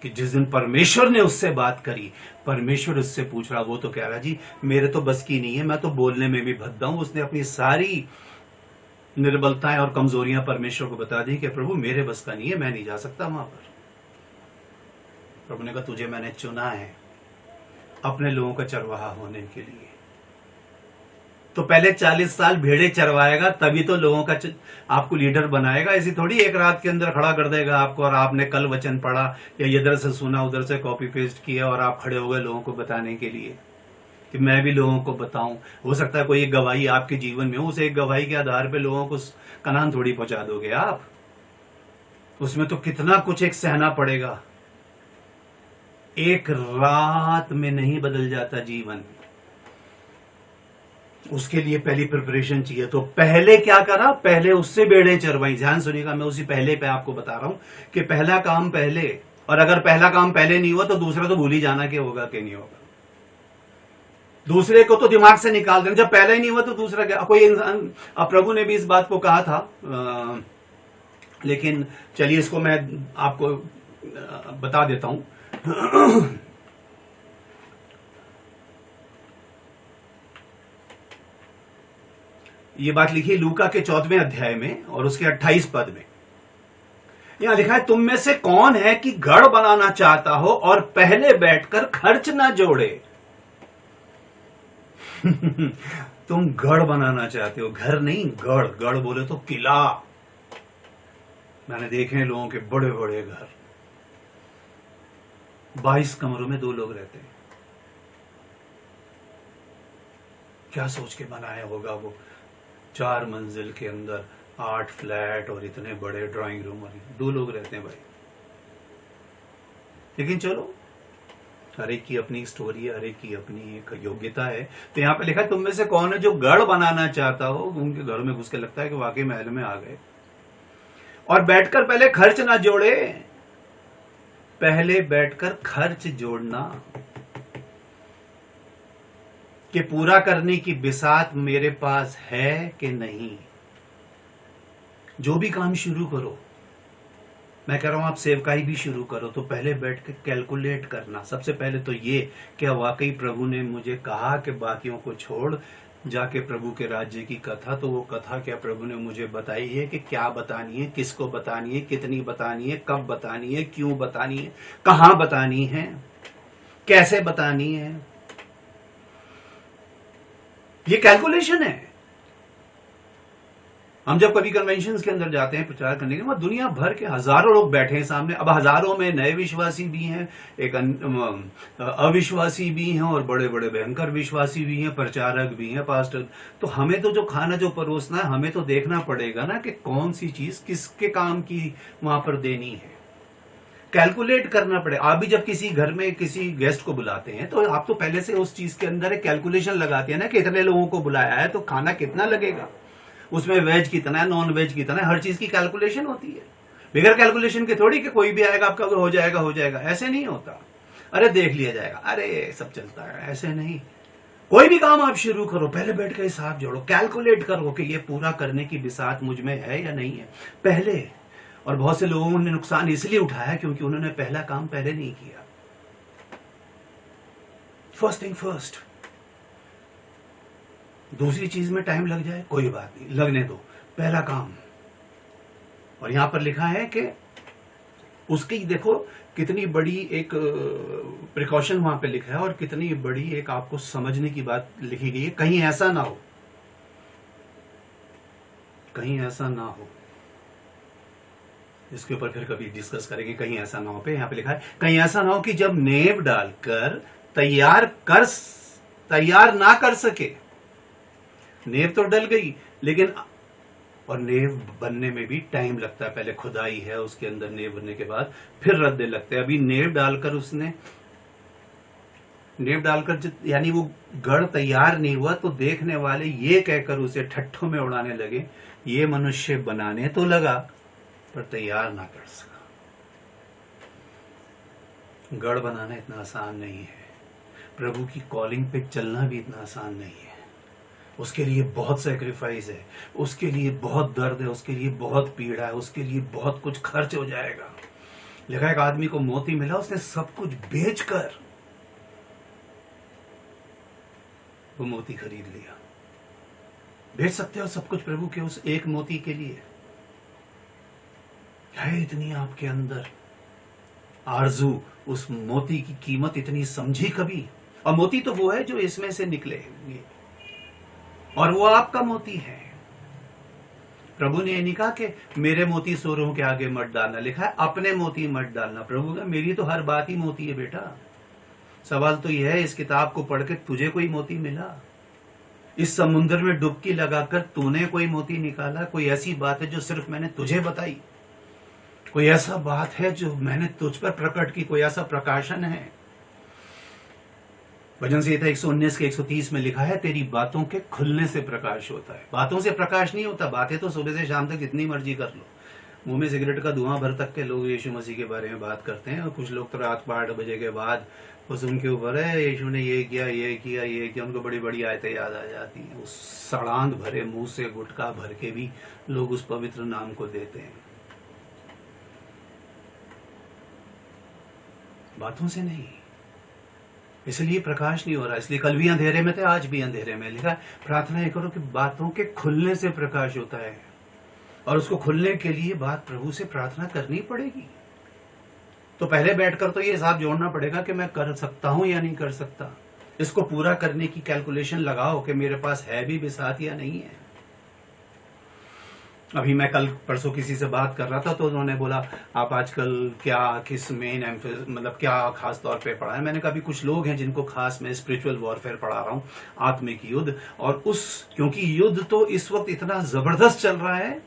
कि जिस दिन परमेश्वर ने उससे बात करी, परमेश्वर उससे पूछ रहा, वो तो कह रहा जी मेरे तो बस की नहीं है, मैं तो बोलने में भी भद्दा हूं। उसने अपनी सारी निर्बलताएं और कमजोरियां परमेश्वर को बता दी कि प्रभु मेरे बस का नहीं है, मैं नहीं जा सकता वहां पर। प्रभु ने कहा तुझे मैंने चुना है अपने लोगों का चरवाहा होने के लिए। तो पहले 40 साल भेड़े चरवाएगा, तभी तो लोगों का आपको लीडर बनाएगा। ऐसी थोड़ी एक रात के अंदर खड़ा कर देगा आपको, और आपने कल वचन पढ़ा या इधर से सुना उधर से कॉपी पेस्ट किया और आप खड़े हो गए लोगों को बताने के लिए कि मैं भी लोगों को बताऊं। हो सकता है कोई एक गवाही आपके जीवन में हो, उस एक गवाही के आधार पर लोगों को कनान थोड़ी पहुंचा दोगे आप। उसमें तो कितना कुछ एक सहना पड़ेगा। एक रात में नहीं बदल जाता जीवन, उसके लिए पहली प्रिपरेशन चाहिए। तो पहले क्या करा, पहले उससे भेड़ें चरवाई। ध्यान सुनिएगा, मैं उसी पहले पे आपको बता रहा हूं कि पहला काम पहले, और अगर पहला काम पहले नहीं हुआ तो दूसरा तो भूल ही जाना कि होगा कि नहीं होगा। दूसरे को तो दिमाग से निकाल देना, जब पहला ही नहीं हुआ तो दूसरा क्या। कोई इंसान, प्रभु ने भी इस बात को कहा था, लेकिन चलिए इसको मैं आपको बता देता हूं। ये बात लिखी लूका के 14वें अध्याय में और उसके 28 पद में। यहां लिखा है, तुम में से कौन है कि गढ़ बनाना चाहता हो और पहले बैठकर खर्च ना जोड़े। तुम गढ़ बनाना चाहते हो, घर नहीं गढ़। गढ़ बोले तो किला। मैंने देखे हैं लोगों के बड़े बड़े घर, 22 कमरों में 2 लोग रहते हैं। क्या सोच के बनाया होगा वो, 4 मंजिल के अंदर 8 फ्लैट और इतने बड़े ड्राइंग रूम, और 2 लोग रहते हैं भाई। लेकिन चलो, हर एक की अपनी स्टोरी है, हर एक की अपनी एक योग्यता है। तो यहां पे लिखा है, तुम में से कौन है जो गढ़ बनाना चाहता हो। उनके घर में घुस के लगता है कि वाकई महल में आ गए, और बैठकर पहले खर्च ना जोड़े। पहले बैठकर खर्च जोड़ना, कि पूरा करने की बिसात मेरे पास है कि नहीं। जो भी काम शुरू करो, मैं कह रहा हूं आप सेवकाई भी शुरू करो, तो पहले बैठ के कैलकुलेट करना। सबसे पहले तो ये, क्या वाकई प्रभु ने मुझे कहा कि बाकियों को छोड़ जाके प्रभु के राज्य की कथा, तो वो कथा क्या प्रभु ने मुझे बताई है कि क्या बतानी है, किसको बतानी है, कितनी बतानी है, कब बतानी है, क्यों बतानी है, कहां बतानी है, कैसे बतानी है। ये कैलकुलेशन है। हम जब कभी कन्वेंशन के अंदर जाते हैं प्रचार करने के, वहां दुनिया भर के हजारों लोग बैठे हैं सामने। अब हजारों में नए विश्वासी भी हैं, एक अविश्वासी भी हैं, और बड़े बड़े भयंकर विश्वासी भी हैं, प्रचारक भी हैं, पास्टर। तो हमें तो जो खाना जो परोसना है, हमें तो देखना पड़ेगा ना कि कौन सी चीज किसके काम की वहां पर देनी है। कैलकुलेट करना पड़े। आप भी जब किसी घर में किसी गेस्ट को बुलाते हैं, तो आप तो पहले से उस चीज के अंदर एक कैलकुलेशन लगाते हैं ना कि इतने लोगों को बुलाया है तो खाना कितना लगेगा, उसमें वेज कितना है, नॉन वेज कितना है, हर चीज की कैलकुलेशन होती है। बगैर कैलकुलेशन के थोड़ी कि कोई भी आएगा आपका हो जाएगा हो जाएगा, ऐसे नहीं होता। अरे देख लिया जाएगा, अरे सब चलता है, ऐसे नहीं। कोई भी काम आप शुरू करो, पहले बैठ के हिसाब जोड़ो, कैलकुलेट करो कि ये पूरा करने की बिसात मुझ में है या नहीं है पहले। और बहुत से लोगों ने नुकसान इसलिए उठाया क्योंकि उन्होंने पहला काम पहले नहीं किया। First thing first. दूसरी चीज में टाइम लग जाए कोई बात नहीं, लगने दो, पहला काम। और यहां पर लिखा है कि उसकी देखो कितनी बड़ी एक प्रिकॉशन वहां पे लिखा है, और कितनी बड़ी एक आपको समझने की बात लिखी गई है। कहीं ऐसा ना हो, कहीं ऐसा ना हो, इसके ऊपर फिर कभी डिस्कस करेंगे। कहीं ऐसा ना हो पे यहां पे लिखा है, कहीं ऐसा ना हो कि जब नेव डालकर तैयार ना कर सके। नेव तो डल गई, लेकिन और नेव बनने में भी टाइम लगता है। पहले खुदाई है, उसके अंदर नेव बनने के बाद फिर रद्दे लगते हैं। अभी नेव डालकर यानी वो गढ़ तैयार नहीं हुआ, तो देखने वाले ये कहकर उसे ठट्ठों में उड़ाने लगे, ये मनुष्य बनाने तो लगा पर तैयार ना कर सका। गढ़ बनाना इतना आसान नहीं है, प्रभु की कॉलिंग पे चलना भी इतना आसान नहीं है। उसके लिए बहुत सैक्रिफाइस है, उसके लिए बहुत दर्द है, उसके लिए बहुत पीड़ा है, उसके लिए बहुत कुछ खर्च हो जाएगा। लिखा एक आदमी को मोती मिला, उसने सब कुछ बेचकर वो मोती खरीद लिया। बेच सकते हो सब कुछ प्रभु के उस एक मोती के लिए? है इतनी आपके अंदर आरजू उस मोती की कीमत इतनी समझी कभी? और मोती तो वो है जो इसमें से निकले, और वो आपका मोती है। प्रभु ने ये नहीं कहा कि मेरे मोती सोरों के आगे मत डालना, लिखा है अपने मोती मत डालना। प्रभु का मेरी तो हर बात ही मोती है बेटा। सवाल तो यह है, इस किताब को पढ़ के तुझे कोई मोती मिला? इस समुद्र में डुबकी लगाकर तूने कोई मोती निकाला? कोई ऐसी बात है जो सिर्फ मैंने तुझे बताई? कोई ऐसा बात है जो मैंने तुझ पर प्रकट की? कोई ऐसा प्रकाशन है? भजन संहिता 119 के 130 में लिखा है, तेरी बातों के खुलने से प्रकाश होता है। बातों से प्रकाश नहीं होता। बातें तो सुबह से शाम तक जितनी मर्जी कर लो। मुंह में सिगरेट का धुआं भर तक के लोग यीशु मसीह के बारे में बात करते हैं, और कुछ लोग तो रात 8 बजे के बाद बस उनके ऊपर है यीशु ने ये किया ये किया ये किया, उनको बड़ी बड़ी आयतें याद आ जाती हैं। उस सड़ांग भरे मुंह से गुटखा भर के भी लोग उस पवित्र नाम को देते हैं, बातों से नहीं। इसलिए प्रकाश नहीं हो रहा। इसलिए कल भी अंधेरे में थे, आज भी अंधेरे में। लिखा प्रार्थना ये करो कि बातों के खुलने से प्रकाश होता है। और उसको खुलने के लिए बात प्रभु से प्रार्थना करनी पड़ेगी। तो पहले बैठकर तो ये हिसाब जोड़ना पड़ेगा कि मैं कर सकता हूं या नहीं कर सकता। इसको पूरा करने की कैलकुलेशन लगाओ कि मेरे पास है भी बिसात या नहीं है। अभी मैं कल परसों किसी से बात कर रहा था तो उन्होंने बोला आप आजकल क्या किस मेन मतलब क्या खास तौर पे पढ़ा है। मैंने कहा अभी कुछ लोग हैं जिनको खास मैं स्पिरिचुअल वॉरफेयर पढ़ा रहा हूं, आत्मिक युद्ध। और क्योंकि युद्ध तो इस वक्त इतना जबरदस्त चल रहा है।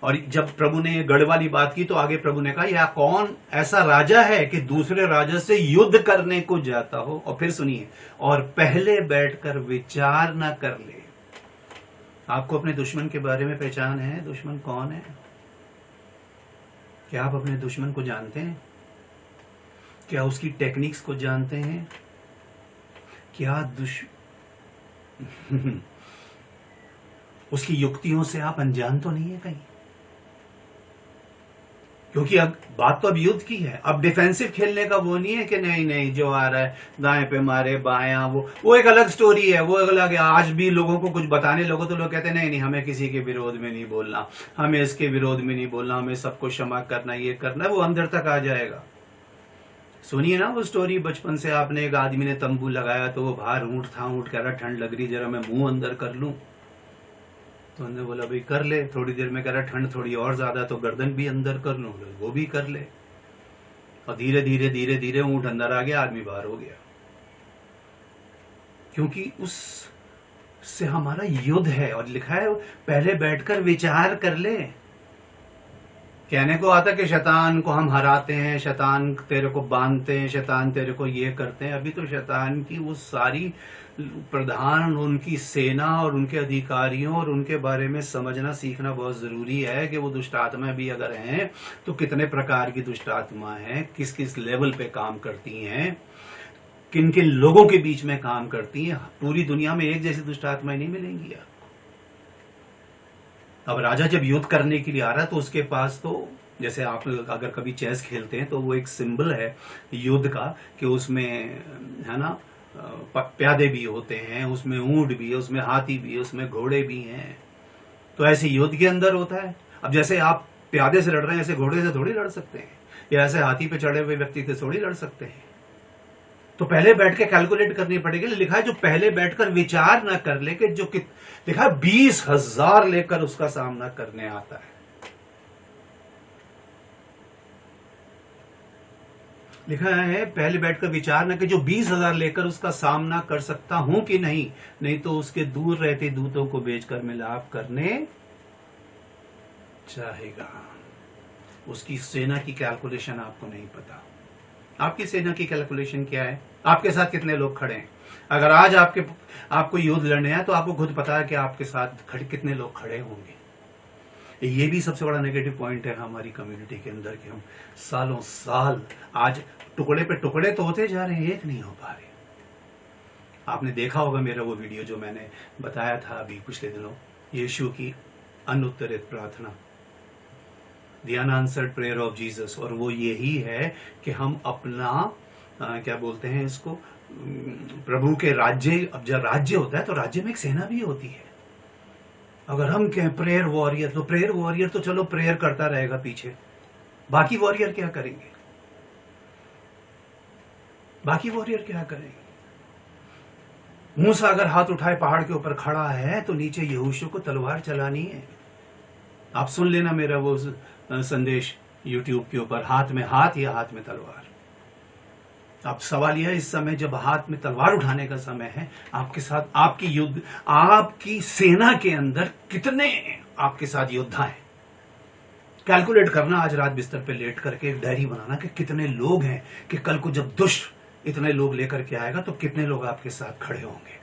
और जब प्रभु ने गढ़ वाली बात की तो आगे प्रभु ने कहा या कौन ऐसा राजा है कि दूसरे राजा से युद्ध करने को जाता हो। और फिर सुनिए, और पहले बैठकर विचार ना कर ले। आपको अपने दुश्मन के बारे में पहचान है? दुश्मन कौन है? क्या आप अपने दुश्मन को जानते हैं? क्या उसकी टेक्निक्स को जानते हैं? क्या उसकी युक्तियों से आप अनजान तो नहीं है कहीं? क्योंकि अब बात तो अब युद्ध की है। अब डिफेंसिव खेलने का वो नहीं है कि नहीं नहीं जो आ रहा है दाएं पे मारे बायां, वो एक अलग स्टोरी है, वो अलग है। आज भी लोगों को कुछ बताने लगो तो लोग कहते हैं नहीं नहीं हमें किसी के विरोध में नहीं बोलना, हमें इसके विरोध में नहीं बोलना, हमें सबको क्षमा करना, ये करना। वो अंदर तक आ जाएगा। सुनिए ना वो स्टोरी, बचपन से आपने एक आदमी ने तंबू लगाया तो वो बाहर ऊंट था, ऊंट कह रहा ठंड लग रही जरा मैं मुंह अंदर कर लूं। तो उन्होंने बोला भाई कर ले। थोड़ी देर में कह रहा ठंड थोड़ी और ज्यादा तो गर्दन भी अंदर कर लूं, वो भी कर ले। और धीरे धीरे धीरे धीरे ऊंट अंदर आ गया, आदमी बाहर हो गया। क्योंकि उससे हमारा युद्ध है। और लिखा है पहले बैठकर विचार कर ले। कहने को आता कि शैतान को हम हराते हैं, शैतान तेरे को बांधते हैं, शैतान तेरे को ये करते हैं। अभी तो शैतान की वो सारी प्रधान, उनकी सेना और उनके अधिकारियों और उनके बारे में समझना सीखना बहुत जरूरी है कि वो दुष्ट आत्मा भी अगर हैं तो कितने प्रकार की दुष्ट आत्मा हैं, किस किस लेवल पे काम करती हैं, किन किन लोगों के बीच में काम करती हैं। पूरी दुनिया में एक जैसी दुष्ट आत्माएं नहीं मिलेंगी। अब राजा जब युद्ध करने के लिए आ रहा है तो उसके पास तो जैसे आप अगर कभी चेस खेलते हैं तो वो एक सिंबल है युद्ध का कि उसमें है ना प्यादे भी होते हैं, उसमें ऊंट भी है, उसमें हाथी भी है, उसमें घोड़े भी हैं। तो ऐसे युद्ध के अंदर होता है। अब जैसे आप प्यादे से लड़ रहे हैं ऐसे घोड़े से थोड़ी लड़ सकते हैं, या ऐसे हाथी पे चढ़े हुए व्यक्ति से थोड़ी लड़ सकते हैं। तो पहले बैठ के कैलकुलेट करनी पड़ेगी। लिखा है जो पहले बैठकर विचार ना कर ले कि जो लिखा है 20,000 लेकर उसका सामना करने आता है। लिखा है पहले बैठकर विचार ना कि जो 20,000 लेकर उसका सामना कर सकता हूं कि नहीं, नहीं तो उसके दूर रहते दूतों को बेचकर मिलाप करने चाहेगा। उसकी सेना की कैलकुलेशन आपको नहीं पता। आपकी सेना की कैलकुलेशन क्या है? आपके साथ कितने लोग खड़े हैं? अगर आज आपको युद्ध लड़ने हैं तो आपको खुद पता है कि आपके साथ कितने लोग खड़े होंगे। ये भी सबसे बड़ा नेगेटिव पॉइंट है हमारी कम्युनिटी के अंदर कि हम सालों साल आज टुकड़े पे टुकड़े तो होते जा रहे हैं, एक नहीं हो पा रहे। आपने देखा होगा मेरा वो वीडियो जो मैंने बताया था अभी पिछले दिनों, यीशु की अनुत्तरित प्रार्थना, the unanswered prayer of Jesus. और वो यही है कि हम अपना क्या बोलते हैं इसको, प्रभु के राज्य। अब जब राज्य होता है तो राज्य में एक सेना भी होती है। अगर हम कहें प्रेयर वॉरियर, तो प्रेयर वॉरियर तो चलो प्रेयर करता रहेगा पीछे, बाकी वॉरियर क्या करेंगे? बाकी वॉरियर क्या करेंगे? मूसा अगर हाथ उठाए पहाड़ के ऊपर खड़ा है तो नीचे यहोशू को तलवार चलानी है। आप सुन लेना मेरा वो संदेश YouTube के ऊपर, हाथ में हाथ या हाथ में तलवार। अब सवाल यह है इस समय जब हाथ में तलवार उठाने का समय है, आपके साथ आपकी युद्ध, आपकी सेना के अंदर कितने आपके साथ योद्धा हैं? कैलकुलेट करना आज रात बिस्तर पे लेट करके एक डायरी बनाना कि कितने लोग हैं, कि कल को जब दुष्ट इतने लोग लेकर के आएगा तो कितने लोग आपके साथ खड़े होंगे।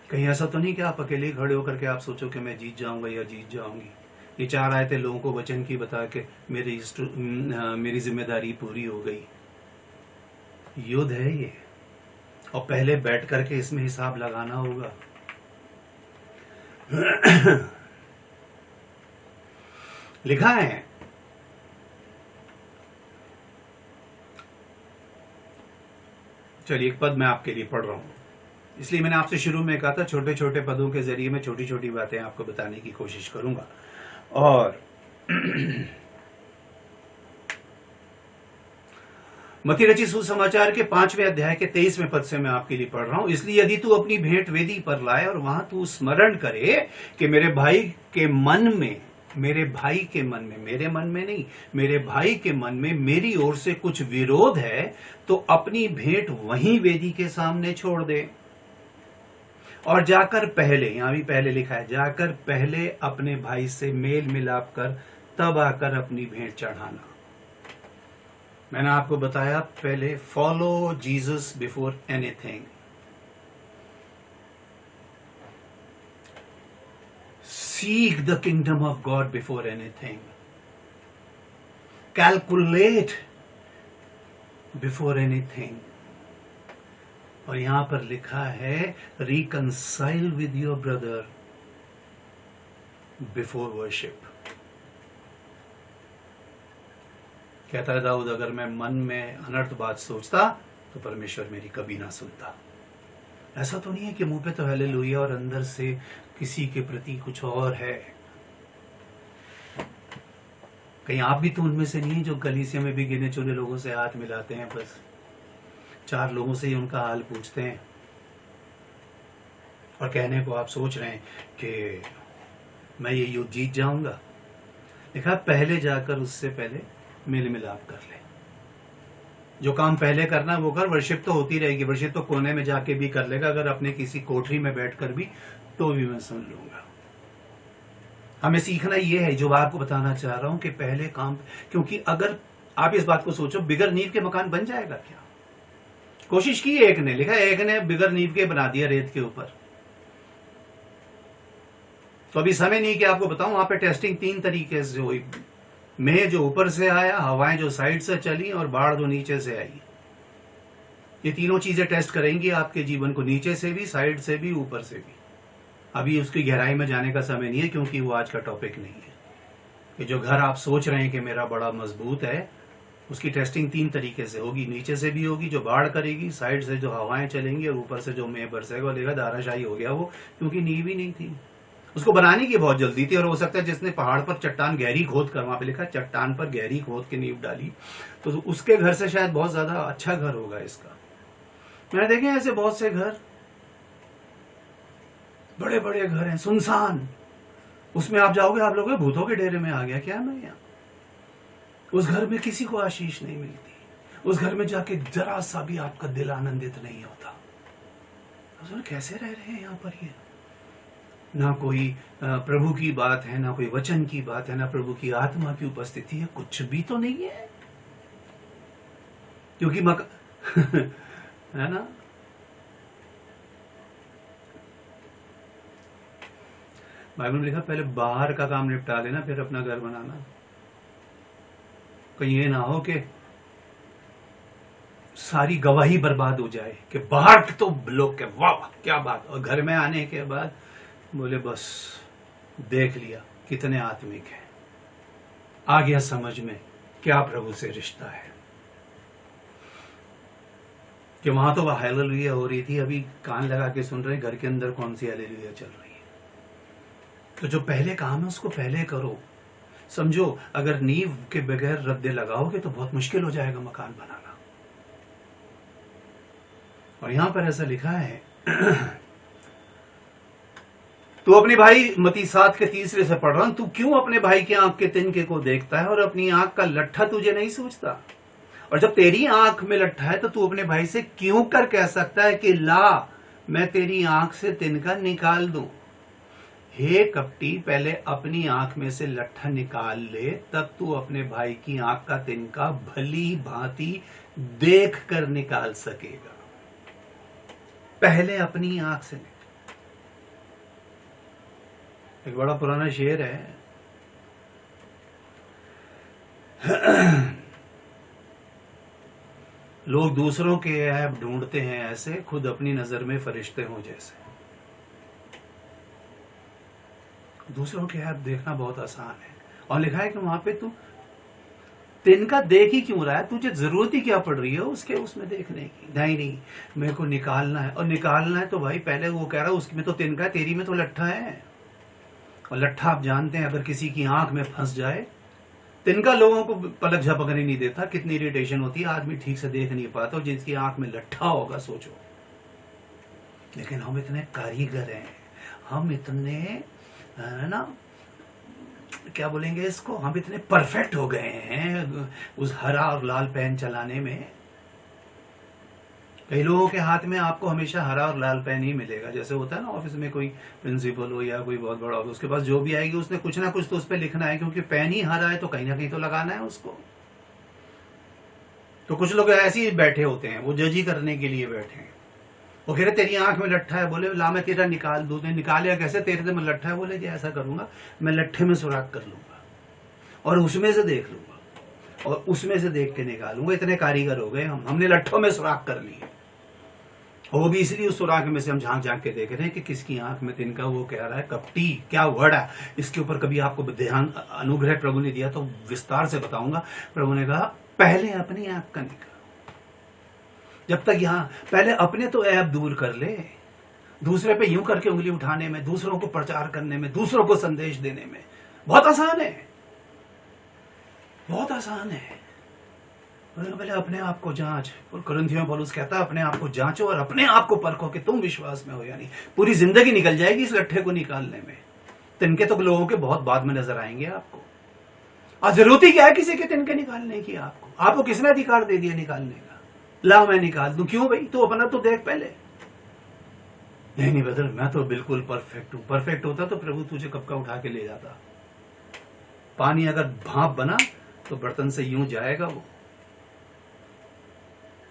कहीं ऐसा तो नहीं कि आप अकेले खड़े होकर के आप सोचो कि मैं जीत जाऊंगा या जीत जाऊंगी। ये 4 आयतें लोगों को वचन की बता के मेरी जिम्मेदारी पूरी हो गई। युद्ध है ये, और पहले बैठ करके इसमें हिसाब लगाना होगा। लिखा है चलिए एक पद मैं आपके लिए पढ़ रहा हूं। इसलिए मैंने आपसे शुरू में कहा था छोटे छोटे पदों के जरिए मैं छोटी छोटी बातें आपको बताने की कोशिश करूंगा। और मत्ती रचित सुसमाचार के 5वें अध्याय के 23वें पद से मैं आपके लिए पढ़ रहा हूं। इसलिए यदि तू अपनी भेंट वेदी पर लाए और वहां तू स्मरण करे कि मेरे भाई के मन में, मेरे भाई के मन में, मेरे मन में नहीं, मेरे भाई के मन में मेरी ओर से कुछ विरोध है, तो अपनी भेंट वहीं वेदी के सामने छोड़ दे और जाकर पहले, यहां भी पहले लिखा है, जाकर पहले अपने भाई से मेल मिलाप कर तब आकर अपनी भेंट चढ़ाना। मैंने आपको बताया पहले, follow Jesus before anything. Seek the kingdom of God before anything. Calculate before anything. और यहां पर लिखा है reconcile with your brother before worship. कहता है दाऊद, अगर मैं मन में अनर्थ बात सोचता तो परमेश्वर मेरी कभी ना सुनता। ऐसा तो नहीं है कि मुंह पे तो हालेलुया और अंदर से किसी के प्रति कुछ और है। कहीं आप भी तो उनमें से नहीं जो कलीसिया में भी गिने चुने लोगों से हाथ मिलाते हैं, बस 4 लोगों से ही उनका हाल पूछते हैं और कहने को आप सोच रहे हैं कि मैं ये युद्ध जीत जाऊंगा। देखा, पहले जाकर उससे पहले मेल मिलाप कर ले। जो काम पहले करना वो कर। वर्शिप तो होती रहेगी, वर्शिप तो कोने में जाके भी कर लेगा, अगर अपने किसी कोठरी में बैठकर भी, तो भी मैं सुन लूंगा। हमें सीखना ये है, जो आपको बताना चाह रहा हूं कि पहले काम, क्योंकि अगर आप इस बात को सोचो, बिगर नींव के मकान बन जाएगा क्या? कोशिश की एक ने, लिखा एक ने बिगर नींव के बना दिया रेत के ऊपर। तो अभी समय नहीं कि आपको बताऊं, वहां पे टेस्टिंग 3 तरीके से हुई। मैं जो ऊपर से आया, हवाएं जो साइड से चली और बाढ़ जो नीचे से आई। ये तीनों चीजें टेस्ट करेंगी आपके जीवन को, नीचे से भी, साइड से भी, ऊपर से भी। अभी उसकी गहराई में जाने का समय नहीं है, क्योंकि वो आज का टॉपिक नहीं है। कि जो घर आप सोच रहे हैं कि मेरा बड़ा मजबूत है, उसकी टेस्टिंग 3 तरीके से होगी। नीचे से भी होगी जो बाढ़ करेगी, साइड से जो हवाएं चलेंगी, और ऊपर से जो मेघ बरसेगा। लेगा धाराशाही हो गया वो, क्योंकि नींव ही नहीं थी। उसको बनाने की बहुत जल्दी थी, और हो सकता है जिसने पहाड़ पर चट्टान गहरी खोद कर, वहां पे लिखा चट्टान पर गहरी खोद के नींव डाली, तो उसके घर से शायद बहुत ज्यादा अच्छा घर होगा इसका। मैंने देखे ऐसे बहुत से घर, बड़े बड़े घर हैं, सुनसान। उसमें आप जाओगे, आप लोग भूतों के डेरे में आ गया क्या मैं यहाँ? उस घर में किसी को आशीष नहीं मिलती। उस घर में जाके जरा सा भी आपका दिल आनंदित नहीं होता। कैसे रह रहे हैं यहाँ पर? ये ना कोई प्रभु की बात है, ना कोई वचन की बात है, ना प्रभु की आत्मा की उपस्थिति है, कुछ भी तो नहीं है। क्योंकि है ना, बाइबल में लिखा पहले बाहर का काम निपटा लेना, फिर अपना घर बनाना। कहीं ये ना हो कि सारी गवाही बर्बाद हो जाए कि बाहर तो लोग के वाह क्या बात, और घर में आने के बाद बोले बस देख लिया कितने आत्मिक है, आ गया समझ में क्या प्रभु से रिश्ता है। कि वहां तो वह हालेलुया हो रही थी, अभी कान लगा के सुन रहे, घर के अंदर कौन सी हालेलुया चल रही है। तो जो पहले काम है उसको पहले करो। समझो, अगर नींव के बगैर रद्दे लगाओगे तो बहुत मुश्किल हो जाएगा मकान बनाना। और यहां पर ऐसा लिखा है तू अपने भाई, मत्ती 7 के 3 से पढ़ रहा हूं, तू क्यों अपने भाई की आंख के तिनके को देखता है और अपनी आंख का लट्ठा तुझे नहीं सूझता? और जब तेरी आंख में लट्ठा है तो तू अपने भाई से क्यों कर कह सकता है कि ला मैं तेरी आंख से तिनका निकाल दूं? हे कपटी, पहले अपनी आंख में से लट्ठा निकाल ले, तब तू अपने भाई की आंख का तिनका भली भांति देख कर निकाल सकेगा। पहले अपनी आंख से। एक बड़ा पुराना शेर है, लोग दूसरों के ऐप ढूंढते हैं ऐसे, खुद अपनी नजर में फरिश्ते हों जैसे। दूसरों के ऐप देखना बहुत आसान है, और लिखा है कि वहां पे तू तिनका देख ही क्यों रहा है? तुझे जरूरत ही क्या पड़ रही है उसके उसमें देखने की? नहीं नहीं, मेरे को निकालना है, और निकालना है तो भाई पहले वो कह रहा है उसमें तो तिनका है, तेरी में तो लट्ठा है। और लट्ठा आप जानते हैं अगर किसी की आंख में फंस जाए, तिनका लोगों को पलक झपकने नहीं देता, कितनी इरिटेशन होती है, आदमी ठीक से देख नहीं पाता, और जिसकी आंख में लट्ठा होगा सोचो। लेकिन हम इतने कारीगर हैं, हम इतने है ना, क्या बोलेंगे इसको, हम इतने परफेक्ट हो गए हैं उस हरा और लाल पेन चलाने में। कई लोगों के हाथ में आपको हमेशा हरा और लाल पेन ही मिलेगा। जैसे होता है ना ऑफिस में कोई प्रिंसिपल हो या कोई बहुत बड़ा हो, उसके पास जो भी आएगी उसने कुछ ना कुछ तो उस पर लिखना है, क्योंकि पेन ही हरा है तो कहीं ना कहीं तो लगाना है उसको। तो कुछ लोग ऐसे ही बैठे होते हैं, वो जज ही करने के लिए बैठे हैं। वो कह रहे तेरी आंख में लट्ठा है, बोले ला मैं तेरा निकाल दूं। निकाले कैसे? तेरे में लट्ठा है, बोले जी ऐसा करूंगा मैं लट्ठे में सुराख कर लूंगा और उसमें से देख लूंगा और उसमें से देख के निकालूंगा। इतने कारीगर हो गए हमने लट्ठों में सुराख कर लिए। और वो भी इसलिए उस सुराख में से हम झांक झांक के देख रहे हैं कि किसकी आंख में तिनका। वो कह रहा है कपटी, क्या वर्ड है इसके ऊपर, कभी आपको ध्यान अनुग्रह प्रभु ने दिया तो विस्तार से बताऊंगा। प्रभु ने कहा पहले अपनी आंख का निकाल, जब तक यहां पहले अपने तो ऐप दूर कर ले। दूसरे पे यूं करके उंगली उठाने में, दूसरों को प्रचार करने में, दूसरों को संदेश देने में बहुत आसान है, बहुत आसान है। पहले अपने आप को जांच। और कुरिन्थियों में पौलुस कहता है अपने आप को जांचो और अपने आप को परखो कि तुम विश्वास में हो या नहीं। पूरी जिंदगी निकल जाएगी इस लट्ठे को निकालने में। तिनके तो लोगों के बहुत बाद में नजर आएंगे आपको। और जरूरत ही क्या है किसी के तिनके निकालने की? आपको किसने अधिकार दे दिया निकालने का? ला मैं निकाल दूं, क्यों भाई? तो अपना तो देख पहले। नहीं ब्रदर, मैं तो बिल्कुल परफेक्ट हूं। परफेक्ट होता तो प्रभु तुझे कब का उठा के ले जाता। पानी अगर भाप बना तो बर्तन से यूं जाएगा वो।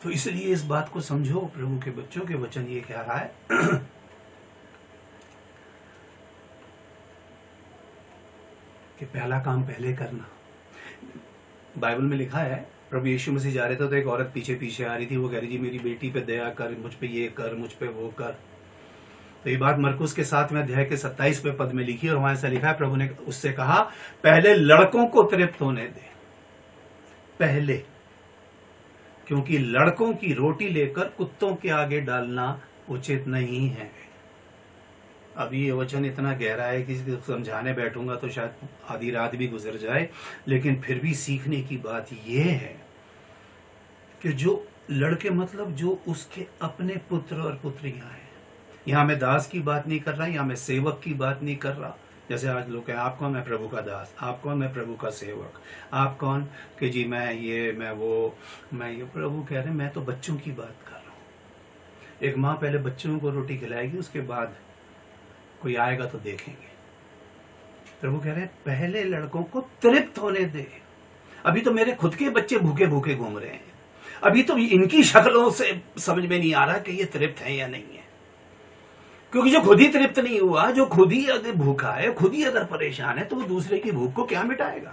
तो इसलिए इस बात को समझो, प्रभु के बच्चों के वचन ये कह रहा है कि पहला काम पहले करना। बाइबल में लिखा है प्रभु यीशु मसीह जा रहे थे तो एक औरत पीछे पीछे आ रही थी। वो कह रही थी मेरी बेटी पे दया कर, मुझ पे ये कर, मुझ पे वो कर। तो ये बात मरकुस के 7वें अध्याय के 27वें पद में लिखी और वहां ऐसा लिखा है प्रभु ने उससे कहा पहले लड़कों को तृप्त होने दे, पहले, क्योंकि लड़कों की रोटी लेकर कुत्तों के आगे डालना उचित नहीं है। अभी ये वचन इतना गहरा है कि समझाने बैठूंगा तो शायद आधी रात भी गुजर जाए, लेकिन फिर भी सीखने की बात यह है कि जो लड़के मतलब जो उसके अपने पुत्र और पुत्रियां हैं। यहां मैं दास की बात नहीं कर रहा, यहां मैं सेवक की बात नहीं कर रहा। जैसे आज लोग कहें आप कौन? मैं प्रभु का दास। आप कौन? मैं प्रभु का सेवक। आप कौन? कि जी मैं ये, मैं वो, मैं ये। प्रभु कह रहे मैं तो बच्चों की बात कर रहा हूं। एक माँ पहले बच्चों को रोटी खिलाएगी, उसके बाद कोई आएगा तो देखेंगे। प्रभु कह रहे हैं पहले लड़कों को तृप्त होने दे। अभी तो मेरे खुद के बच्चे भूखे भूखे घूम रहे हैं। अभी तो इनकी शक्लों से समझ में नहीं आ रहा कि ये तृप्त है या नहीं है। क्योंकि जो खुद ही तृप्त नहीं हुआ, जो खुद ही अगर भूखा है, खुद ही अगर परेशान है, तो वो दूसरे की भूख को क्या मिटाएगा?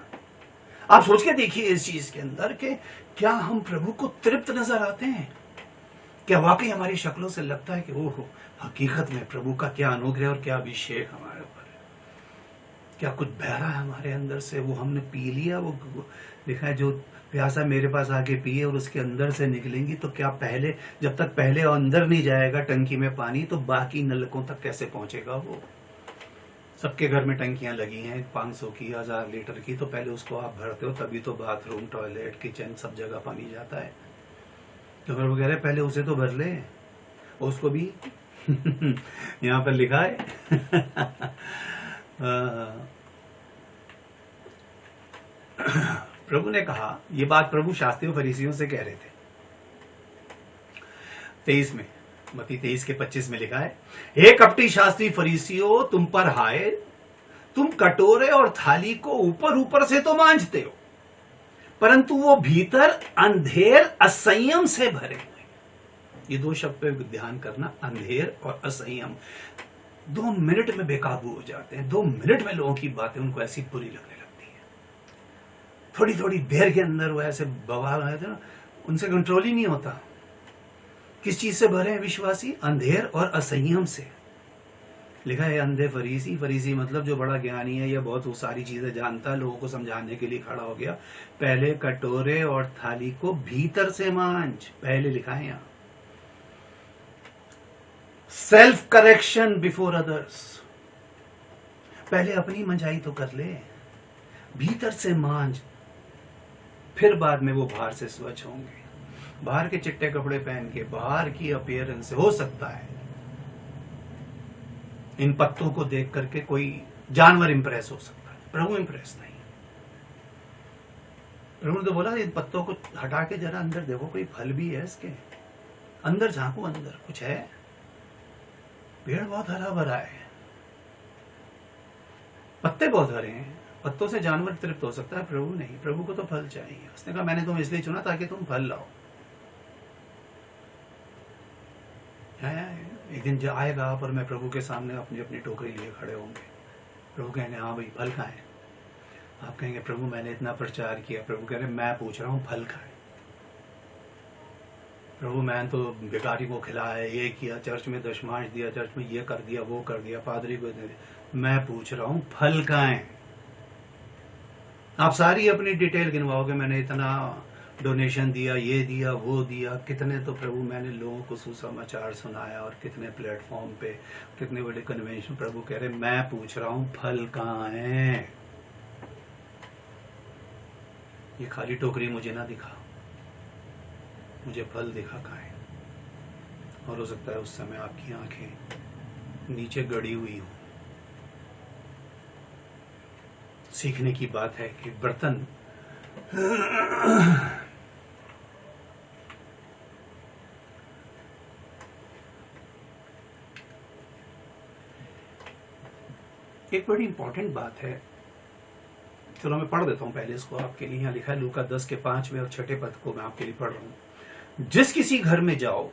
आप सोच के देखिए इस चीज के अंदर कि क्या हम प्रभु को तृप्त नजर आते हैं? क्या वाकई हमारी शक्लों से लगता है कि ओहो हकीकत में प्रभु का क्या अनुग्रह और क्या अभिषेक हमारे ऊपर है? क्या कुछ बह रहा है हमारे अंदर से? वो हमने पी लिया। वो लिखा है जो प्यासा मेरे पास आके पिए और उसके अंदर से निकलेंगी। तो क्या पहले, जब तक पहले अंदर नहीं जाएगा टंकी में पानी, तो बाकी नलकों तक कैसे पहुंचेगा? वो सबके घर में टंकियां लगी हैं 500 की, 1000 लीटर की। तो पहले उसको आप भरते हो, तभी तो बाथरूम, टॉयलेट, किचन सब जगह पानी जाता है। तो फिर वो कह रहे पहले उसे तो भर ले, उसको भी यहां पर लिखा है प्रभु ने कहा, ये बात प्रभु शास्त्रियों फरीसियों से कह रहे थे। 23 में, मत्ती 23 के 25 में लिखा है हे कपटी शास्त्री फरीसियों, तुम पर हाय, तुम कटोरे और थाली को ऊपर ऊपर से तो मांजते हो, परंतु वो भीतर अंधेर असंयम से भरे हुए। ये दो शब्द पे ध्यान करना, अंधेर और असंयम। 2 मिनट में बेकाबू हो जाते हैं। 2 मिनट में लोगों की बातें उनको ऐसी बुरी लगने लगती है। थोड़ी थोड़ी देर के अंदर वो ऐसे बवाल आए थे ना, उनसे कंट्रोल ही नहीं होता। किस चीज से भरे हैं विश्वासी? अंधेर और असंयम से। लिखा है अंधे फरीसी, फरीसी मतलब जो बड़ा ज्ञानी है या बहुत वो सारी चीजें जानता है, लोगों को समझाने के लिए खड़ा हो गया। पहले कटोरे और थाली को भीतर से मांझ, पहले लिखा है यहां। सेल्फ करेक्शन बिफोर अदर्स, पहले अपनी मंझाई तो कर ले, भीतर से मांझ, फिर बाद में वो बाहर से स्वच्छ होंगे। बाहर के चिट्टे कपड़े पहन के, बाहर की अपीयरेंस से हो सकता है इन पत्तों को देख करके कोई जानवर इंप्रेस हो सकता है, प्रभु इंप्रेस नहीं। प्रभु ने तो बोला इन पत्तों को हटा के जरा अंदर देखो, कोई फल भी है इसके अंदर, झांको अंदर कुछ है। पेड़ बहुत हरा भरा है, पत्ते बहुत हरे हैं, पत्तों से जानवर तृप्त हो सकता है, प्रभु नहीं। प्रभु को तो फल चाहिए। उसने कहा मैंने तुम इसलिए चुना ताकि तुम फल लाओ। एक दिन जो आएगा आप और मैं प्रभु के सामने अपनी अपनी टोकरी लिए खड़े होंगे। प्रभु कहेंगे हाँ भाई फल कहाँ है? आप कहेंगे प्रभु मैंने इतना प्रचार किया। प्रभु कह रहे मैं पूछ रहा हूँ फल कहाँ है? प्रभु मैंने तो भिखारी को खिलाया, ये किया, चर्च में दशमांश दिया, चर्च में ये कर दिया, वो कर दिया, पादरी को दे दिया। मैं पूछ रहा हूँ फल कहाँ है? आप सारी अपनी डिटेल गिनवाओगे, मैंने इतना डोनेशन दिया, ये दिया, वो दिया, कितने तो प्रभु मैंने लोगों को सुसमाचार सुनाया और कितने प्लेटफॉर्म पे, कितने बड़े कन्वेंशन। प्रभु कह रहे मैं पूछ रहा हूं फल कहाँ है? ये खाली टोकरी मुझे ना दिखा, मुझे फल दिखा कहाँ है। और हो सकता है उस समय आपकी आंखें नीचे गड़ी हुई हो। सीखने की बात है कि बर्तन एक बड़ी इंपॉर्टेंट बात है। चलो मैं पढ़ देता हूं पहले इसको आपके लिए। यहां लिखा है लूका 10 के 5वें और 6ठे पद को मैं आपके लिए पढ़ रहा हूं। जिस किसी घर में जाओ,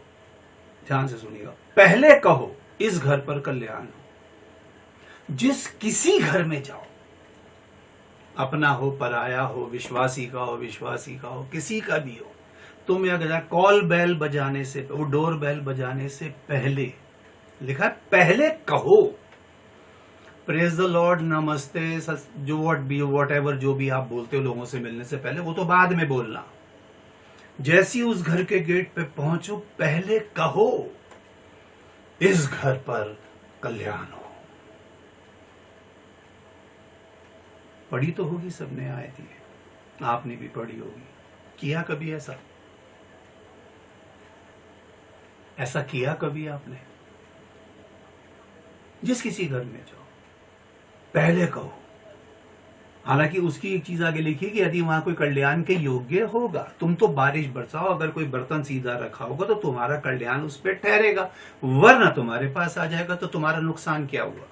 ध्यान से सुनिएगा, पहले कहो इस घर पर कल्याण हो। जिस किसी घर में जाओ, अपना हो, पराया हो, विश्वासी का हो, विश्वासी का हो, किसी का भी हो, तुम अगर कॉल बेल बजाने से, वो डोर बेल बजाने से पहले, लिखा है पहले कहो प्रेज द लॉर्ड, नमस्ते, जो वॉट एवर जो भी आप बोलते हो लोगों से मिलने से पहले, वो तो बाद में बोलना। जैसी उस घर के गेट पे पहुंचो पहले कहो इस घर पर कल्याण हो। पढ़ी तो होगी सबने आयत ही, आपने भी पढ़ी होगी। किया कभी ऐसा? ऐसा किया कभी आपने? जिस किसी घर में जाओ पहले कहो। हालांकि उसकी एक चीज आगे लिखी कि यदि वहां कोई कल्याण के योग्य होगा, तुम तो बारिश बरसाओ, अगर कोई बर्तन सीधा रखा होगा तो तुम्हारा कल्याण उस पर ठहरेगा, वरना तुम्हारे पास आ जाएगा तो तुम्हारा नुकसान क्या हुआ?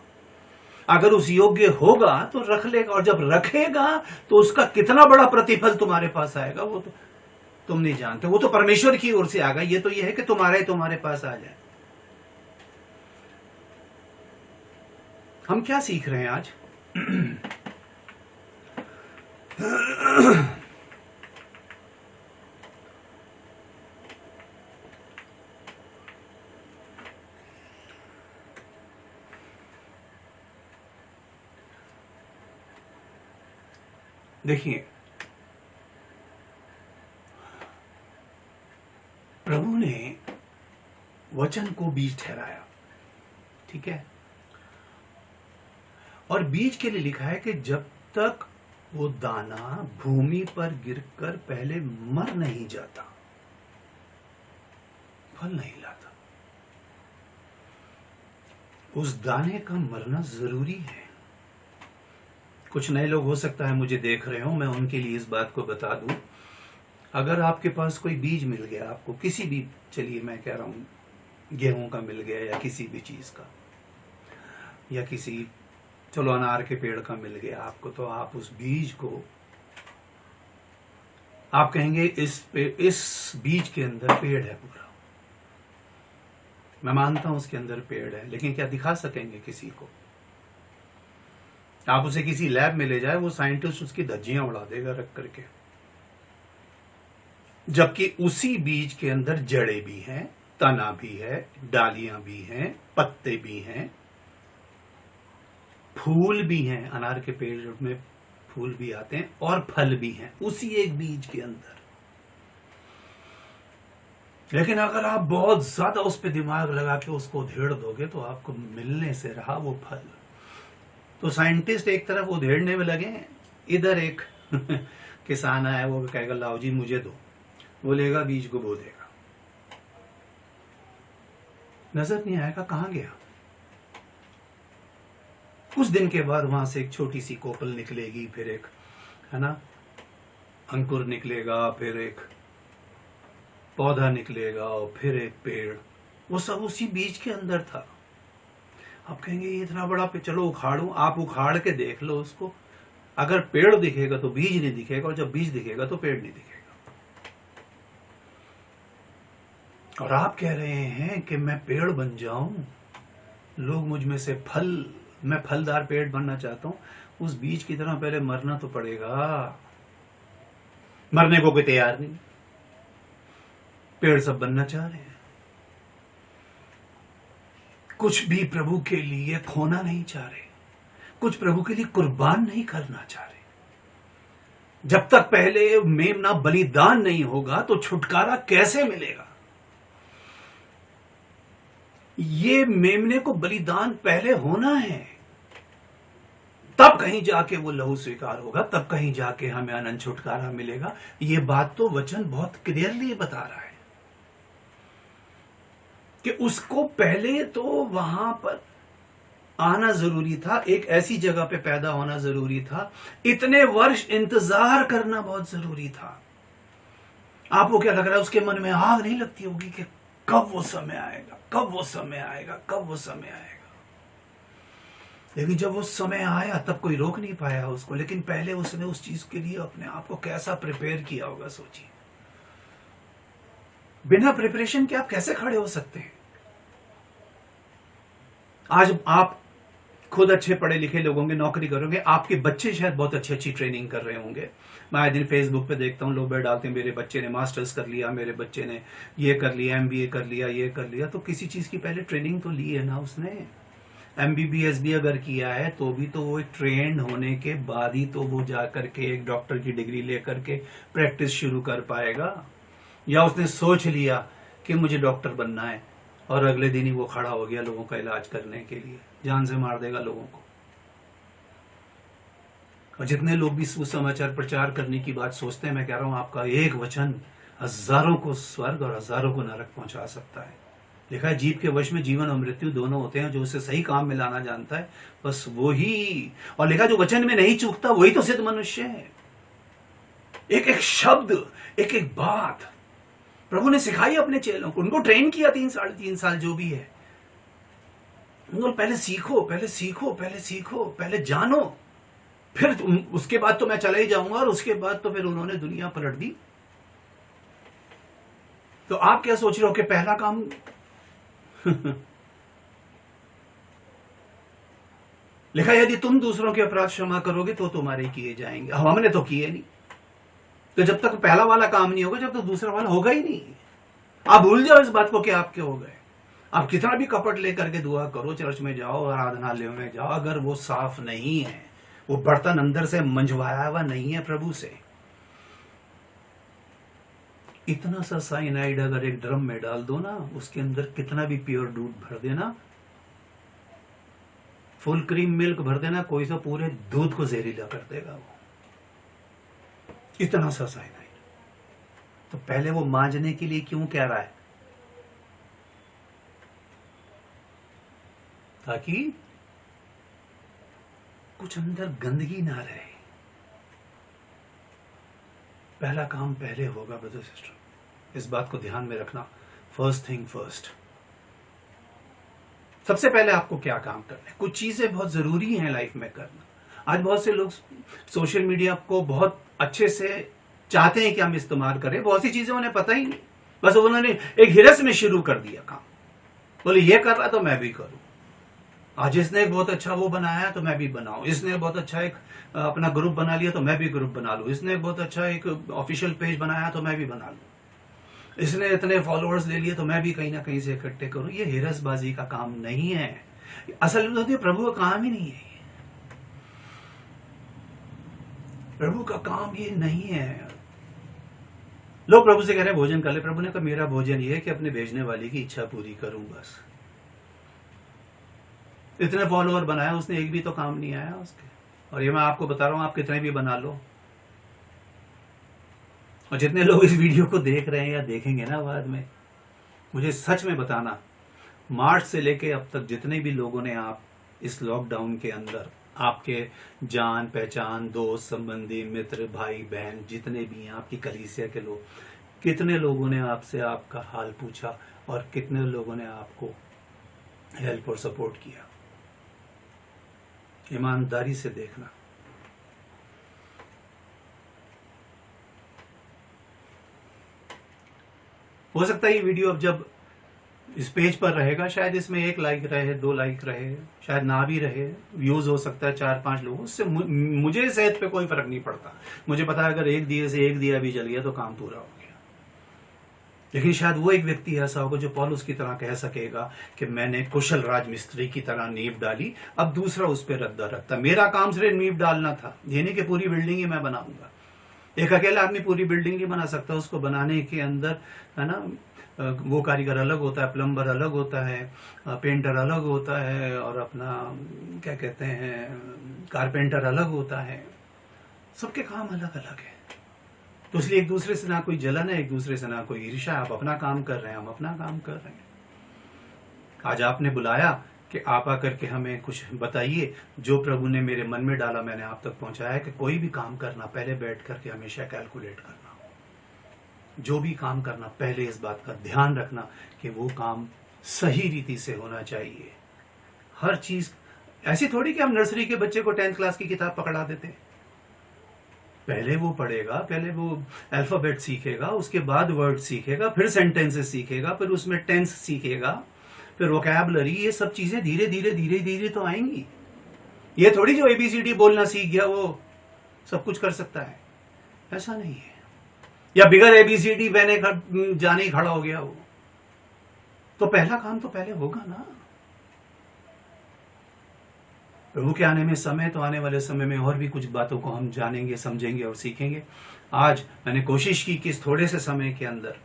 अगर उस योग्य होगा तो रख लेगा, और जब रखेगा तो उसका कितना बड़ा प्रतिफल तुम्हारे पास आएगा वो तो तुम नहीं जानते। वो तो परमेश्वर की ओर से आएगा, ये तो ये है कि तुम्हारे पास आ जाए। हम क्या सीख रहे हैं आज? देखिए, प्रभु ने वचन को बीज ठहराया, ठीक है, और बीज के लिए लिखा है कि जब तक वो दाना भूमि पर गिरकर पहले मर नहीं जाता, फल नहीं लाता। उस दाने का मरना जरूरी है। कुछ नए लोग हो सकता है मुझे देख रहे हो, मैं उनके लिए इस बात को बता दूं, अगर आपके पास कोई बीज मिल गया, आपको किसी भी, चलिए मैं कह रहा हूं गेहूं का मिल गया या किसी भी चीज का, या किसी, चलो अनार के पेड़ का मिल गया आपको, तो आप उस बीज को, आप कहेंगे इस बीज के अंदर पेड़ है पूरा। मैं मानता हूं उसके अंदर पेड़ है, लेकिन क्या दिखा सकेंगे किसी को? आप उसे किसी लैब में ले जाए, वो साइंटिस्ट उसकी धज्जियां उड़ा देगा रख करके, जबकि उसी बीज के अंदर जड़ें भी हैं, तना भी है, डालियां भी हैं, पत्ते भी हैं, फूल भी हैं, अनार के पेड़ में फूल भी आते हैं और फल भी हैं उसी एक बीज के अंदर। लेकिन अगर आप बहुत ज्यादा उस पर दिमाग लगा के उसको उधेड़ दोगे तो आपको मिलने से रहा वो फल। तो साइंटिस्ट एक तरफ उधेड़ने में लगे, इधर एक किसान आया, वो कहेगा लाओ जी मुझे दो, वो लेगा बीज को बो देगा, नजर नहीं आएगा कहां गया। कुछ दिन के बाद वहां से एक छोटी सी कोपल निकलेगी, फिर एक है ना अंकुर निकलेगा, फिर एक पौधा निकलेगा और फिर एक पेड़। वो सब उसी बीज के अंदर था। आप कहेंगे ये इतना बड़ा पे, चलो उखाड़ू, आप उखाड़ के देख लो उसको, अगर पेड़ दिखेगा तो बीज नहीं दिखेगा, और जब बीज दिखेगा तो पेड़ नहीं दिखेगा। और आप कह रहे हैं कि मैं पेड़ बन जाऊं, लोग मुझ में से मैं फलदार पेड़ बनना चाहता हूं। उस बीज की तरह पहले मरना तो पड़ेगा। मरने को कोई तैयार नहीं, पेड़ सब बनना चाह रहे हैं। कुछ भी प्रभु के लिए खोना नहीं चाह रहे, कुछ प्रभु के लिए कुर्बान नहीं करना चाह रहे। जब तक पहले मेमना बलिदान नहीं होगा तो छुटकारा कैसे मिलेगा? ये मेमने को बलिदान पहले होना है, तब कहीं जाके वो लहू स्वीकार होगा, तब कहीं जाके हमें अनंत छुटकारा मिलेगा। ये बात तो वचन बहुत क्लियरली बता रहा है कि उसको पहले तो वहां पर आना जरूरी था, एक ऐसी जगह पे पैदा होना जरूरी था, इतने वर्ष इंतजार करना बहुत जरूरी था। आपको क्या लग रहा है, उसके मन में आग नहीं लगती होगी कि कब वो समय आएगा, कब वो समय आएगा, कब वो समय आएगा? लेकिन जब वो समय आया तब कोई रोक नहीं पाया उसको। लेकिन पहले उसने उस चीज के लिए अपने आप को कैसा प्रिपेयर किया होगा, सोचिए। बिना प्रिपरेशन के आप कैसे खड़े हो सकते हैं? आज आप खुद अच्छे पढ़े लिखे लोग होंगे, नौकरी करोगे, आपके बच्चे शायद बहुत अच्छी ट्रेनिंग कर रहे होंगे। मैं आए दिन फेसबुक पे देखता हूँ, लोग डालते हैं मेरे बच्चे ने मास्टर्स कर लिया, मेरे बच्चे ने ये कर लिया, एमबीए कर लिया, ये कर लिया। तो किसी चीज की पहले ट्रेनिंग तो ली है ना उसने। एमबीबीएस भी अगर किया है तो भी तो वो एक ट्रेंड होने के बाद ही तो वो जा करके एक डॉक्टर की डिग्री लेकर के प्रैक्टिस शुरू कर पाएगा। या उसने सोच लिया कि मुझे डॉक्टर बनना है और अगले दिन ही वो खड़ा हो गया लोगों का इलाज करने के लिए, जान से मार देगा लोगों को। और जितने लोग भी सुसमाचार प्रचार करने की बात सोचते हैं, मैं कह रहा हूं आपका एक वचन हजारों को स्वर्ग और हजारों को नरक पहुंचा सकता है। लिखा है जीव के वश में जीवन और मृत्यु दोनों होते हैं, जो उसे सही काम में लाना जानता है बस वो ही। और लिखा जो वचन में नहीं चूकता वही तो सिद्ध मनुष्य है। एक एक शब्द, एक एक बात प्रभु ने सिखाई अपने चेलों को, उनको ट्रेन किया 3 साल जो भी है। उनको पहले सीखो, पहले सीखो, पहले सीखो, पहले जानो, फिर उसके बाद तो मैं चला ही जाऊंगा। और उसके बाद तो फिर उन्होंने दुनिया पलट दी। तो आप क्या सोच रहे हो कि पहला काम लिखा यदि तुम दूसरों के अपराध क्षमा करोगे तो तुम्हारे किए जाएंगे। हमने तो किए नहीं, तो जब तक पहला वाला काम नहीं होगा, जब तक दूसरा वाला होगा ही नहीं। आप भूल जाओ इस बात को कि आपके हो गए। आप कितना भी कपट लेकर के दुआ करो, चर्च में जाओ, आराधनालय में जाओ, अगर वो साफ नहीं है, वो बर्तन अंदर से मंजवाया हुआ नहीं है प्रभु से। इतना सा साइनाइड अगर एक ड्रम में डाल दो ना, उसके अंदर कितना भी प्योर दूध भर देना, फुल क्रीम मिल्क भर देना, कोई सा पूरे दूध को जहरीला कर देगा वो। इतना सा साइनाइड। तो पहले वो मांजने के लिए क्यों कह रहा है? ताकि कुछ अंदर गंदगी ना रहे। पहला काम पहले होगा ब्रदर सिस्टर, इस बात को ध्यान में रखना। First thing first. सबसे पहले आपको क्या काम करना है? कुछ चीजें बहुत जरूरी हैं लाइफ में करना। आज बहुत से लोग सोशल मीडिया को बहुत अच्छे से चाहते हैं कि हम इस्तेमाल करें, बहुत सी चीजें उन्हें पता ही नहीं, बस उन्होंने एक हिरस में शुरू कर दिया काम। बोले ये कर रहा तो मैं भी करूं। आज इसने एक बहुत अच्छा वो बनाया तो मैं भी बनाऊं। इसने बहुत अच्छा एक अपना ग्रुप बना लिया तो मैं भी ग्रुप बना लूं। इसने बहुत अच्छा एक ऑफिशियल पेज बनाया तो मैं भी बना लूं। इसने इतने फॉलोअर्स ले लिए तो मैं भी कहीं ना कहीं से इकट्ठे करूं। ये हिरसबाजी का काम नहीं है, असल में प्रभु का काम ही नहीं है। प्रभु का काम ये नहीं है। लोग प्रभु से कह रहे हैं भोजन कर ले, प्रभु ने कहा मेरा भोजन ये है कि अपने भेजने वाले की इच्छा पूरी करूं बस। इतने फॉलोअर बनाया उसने, एक भी तो काम नहीं आया उसके। और ये मैं आपको बता रहा हूं, आप कितने भी बना लो, और जितने लोग इस वीडियो को देख रहे हैं या देखेंगे ना बाद में, मुझे सच में बताना, मार्च से लेके अब तक जितने भी लोगों ने आप इस लॉकडाउन के अंदर, आपके जान पहचान, दोस्त, संबंधी, मित्र, भाई बहन, जितने भी हैं आपकी कलीसिया के लोग, कितने लोगों ने आपसे आपका हाल पूछा और कितने लोगों ने आपको हेल्प और सपोर्ट किया? ईमानदारी से देखना। हो सकता है ये वीडियो अब जब इस पेज पर रहेगा, शायद इसमें 1 लाइक रहे, 2 लाइक रहे, शायद ना भी रहे, व्यूज हो सकता है 4-5 लोगों, उससे मुझे सेहत पे कोई फर्क नहीं पड़ता। मुझे पता है अगर 1 दिए से 1 दिया भी जल गया तो काम पूरा हो गया। लेकिन शायद वो एक व्यक्ति ऐसा होगा जो पौलुस की तरह कह सकेगा कि मैंने कुशल राजमिस्त्री की तरह नींव डाली, अब दूसरा उस पर रद्दा रखता। मेरा काम सिर्फ नींव डालना था, ये नहीं कि पूरी बिल्डिंग ही मैं बनाऊंगा। एक अकेला आदमी पूरी बिल्डिंग नहीं बना सकता, उसको बनाने के अंदर है ना, वो कारीगर अलग होता है, प्लम्बर अलग होता है, पेंटर अलग होता है, और अपना क्या कहते हैं कारपेंटर अलग होता है। सबके काम अलग अलग है। तो इसलिए एक दूसरे से ना कोई जलन है, एक दूसरे से ना कोई ईर्ष्या। आप अपना काम कर रहे हैं, हम अपना काम कर रहे हैं। आज आपने बुलाया कि आप आकर के हमें कुछ बताइए, जो प्रभु ने मेरे मन में डाला मैंने आप तक पहुंचाया, कि कोई भी काम करना पहले बैठ करके हमेशा कैलकुलेट करना, जो भी काम करना पहले इस बात का ध्यान रखना कि वो काम सही रीति से होना चाहिए। हर चीज ऐसी थोड़ी कि हम नर्सरी के बच्चे को 10th क्लास की किताब पकड़ा देते। पहले वो पढ़ेगा, पहले वो अल्फाबेट सीखेगा, उसके बाद वर्ड सीखेगा, फिर सेंटेंसेस सीखेगा, फिर उसमें टेंस सीखेगा, फिर वोकैबुलरी, ये सब चीजें धीरे धीरे धीरे धीरे तो आएंगी। ये थोड़ी जो ABCD बोलना सीख गया वो सब कुछ कर सकता है, ऐसा नहीं है। या बिगर ABCD बहने जाने ही खड़ा हो गया वो, तो पहला काम तो पहले होगा ना। प्रभु के आने में समय, तो आने वाले समय में और भी कुछ बातों को हम जानेंगे, समझेंगे और सीखेंगे। आज मैंने कोशिश की कि इस थोड़े से समय के अंदर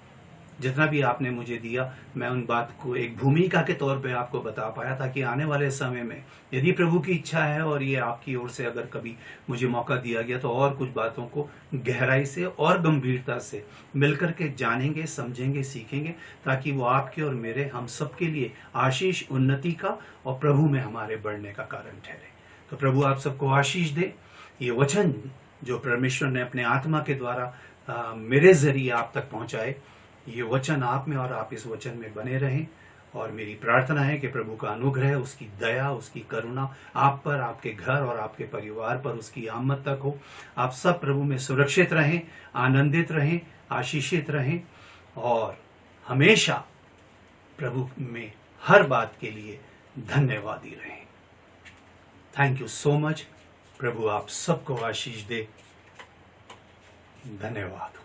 जितना भी आपने मुझे दिया, मैं उन बात को एक भूमिका के तौर पे आपको बता पाया, ताकि आने वाले समय में यदि प्रभु की इच्छा है और ये आपकी ओर से अगर कभी मुझे मौका दिया गया, तो और कुछ बातों को गहराई से और गंभीरता से मिलकर के जानेंगे, समझेंगे, सीखेंगे, ताकि वो आपके और मेरे, हम सबके लिए आशीष, उन्नति का और प्रभु में हमारे बढ़ने का कारण ठहरे। तो प्रभु आप सबको आशीष दे। ये वचन जो परमेश्वर ने अपने आत्मा के द्वारा मेरे जरिए आप तक पहुंचाए, ये वचन आप में और आप इस वचन में बने रहें। और मेरी प्रार्थना है कि प्रभु का अनुग्रह, उसकी दया, उसकी करुणा आप पर, आपके घर और आपके परिवार पर उसकी आमद तक हो। आप सब प्रभु में सुरक्षित रहें, आनंदित रहें, आशीषित रहें और हमेशा प्रभु में हर बात के लिए धन्यवादी रहें। Thank you so much. प्रभु आप सबको आशीष दे। धन्यवाद।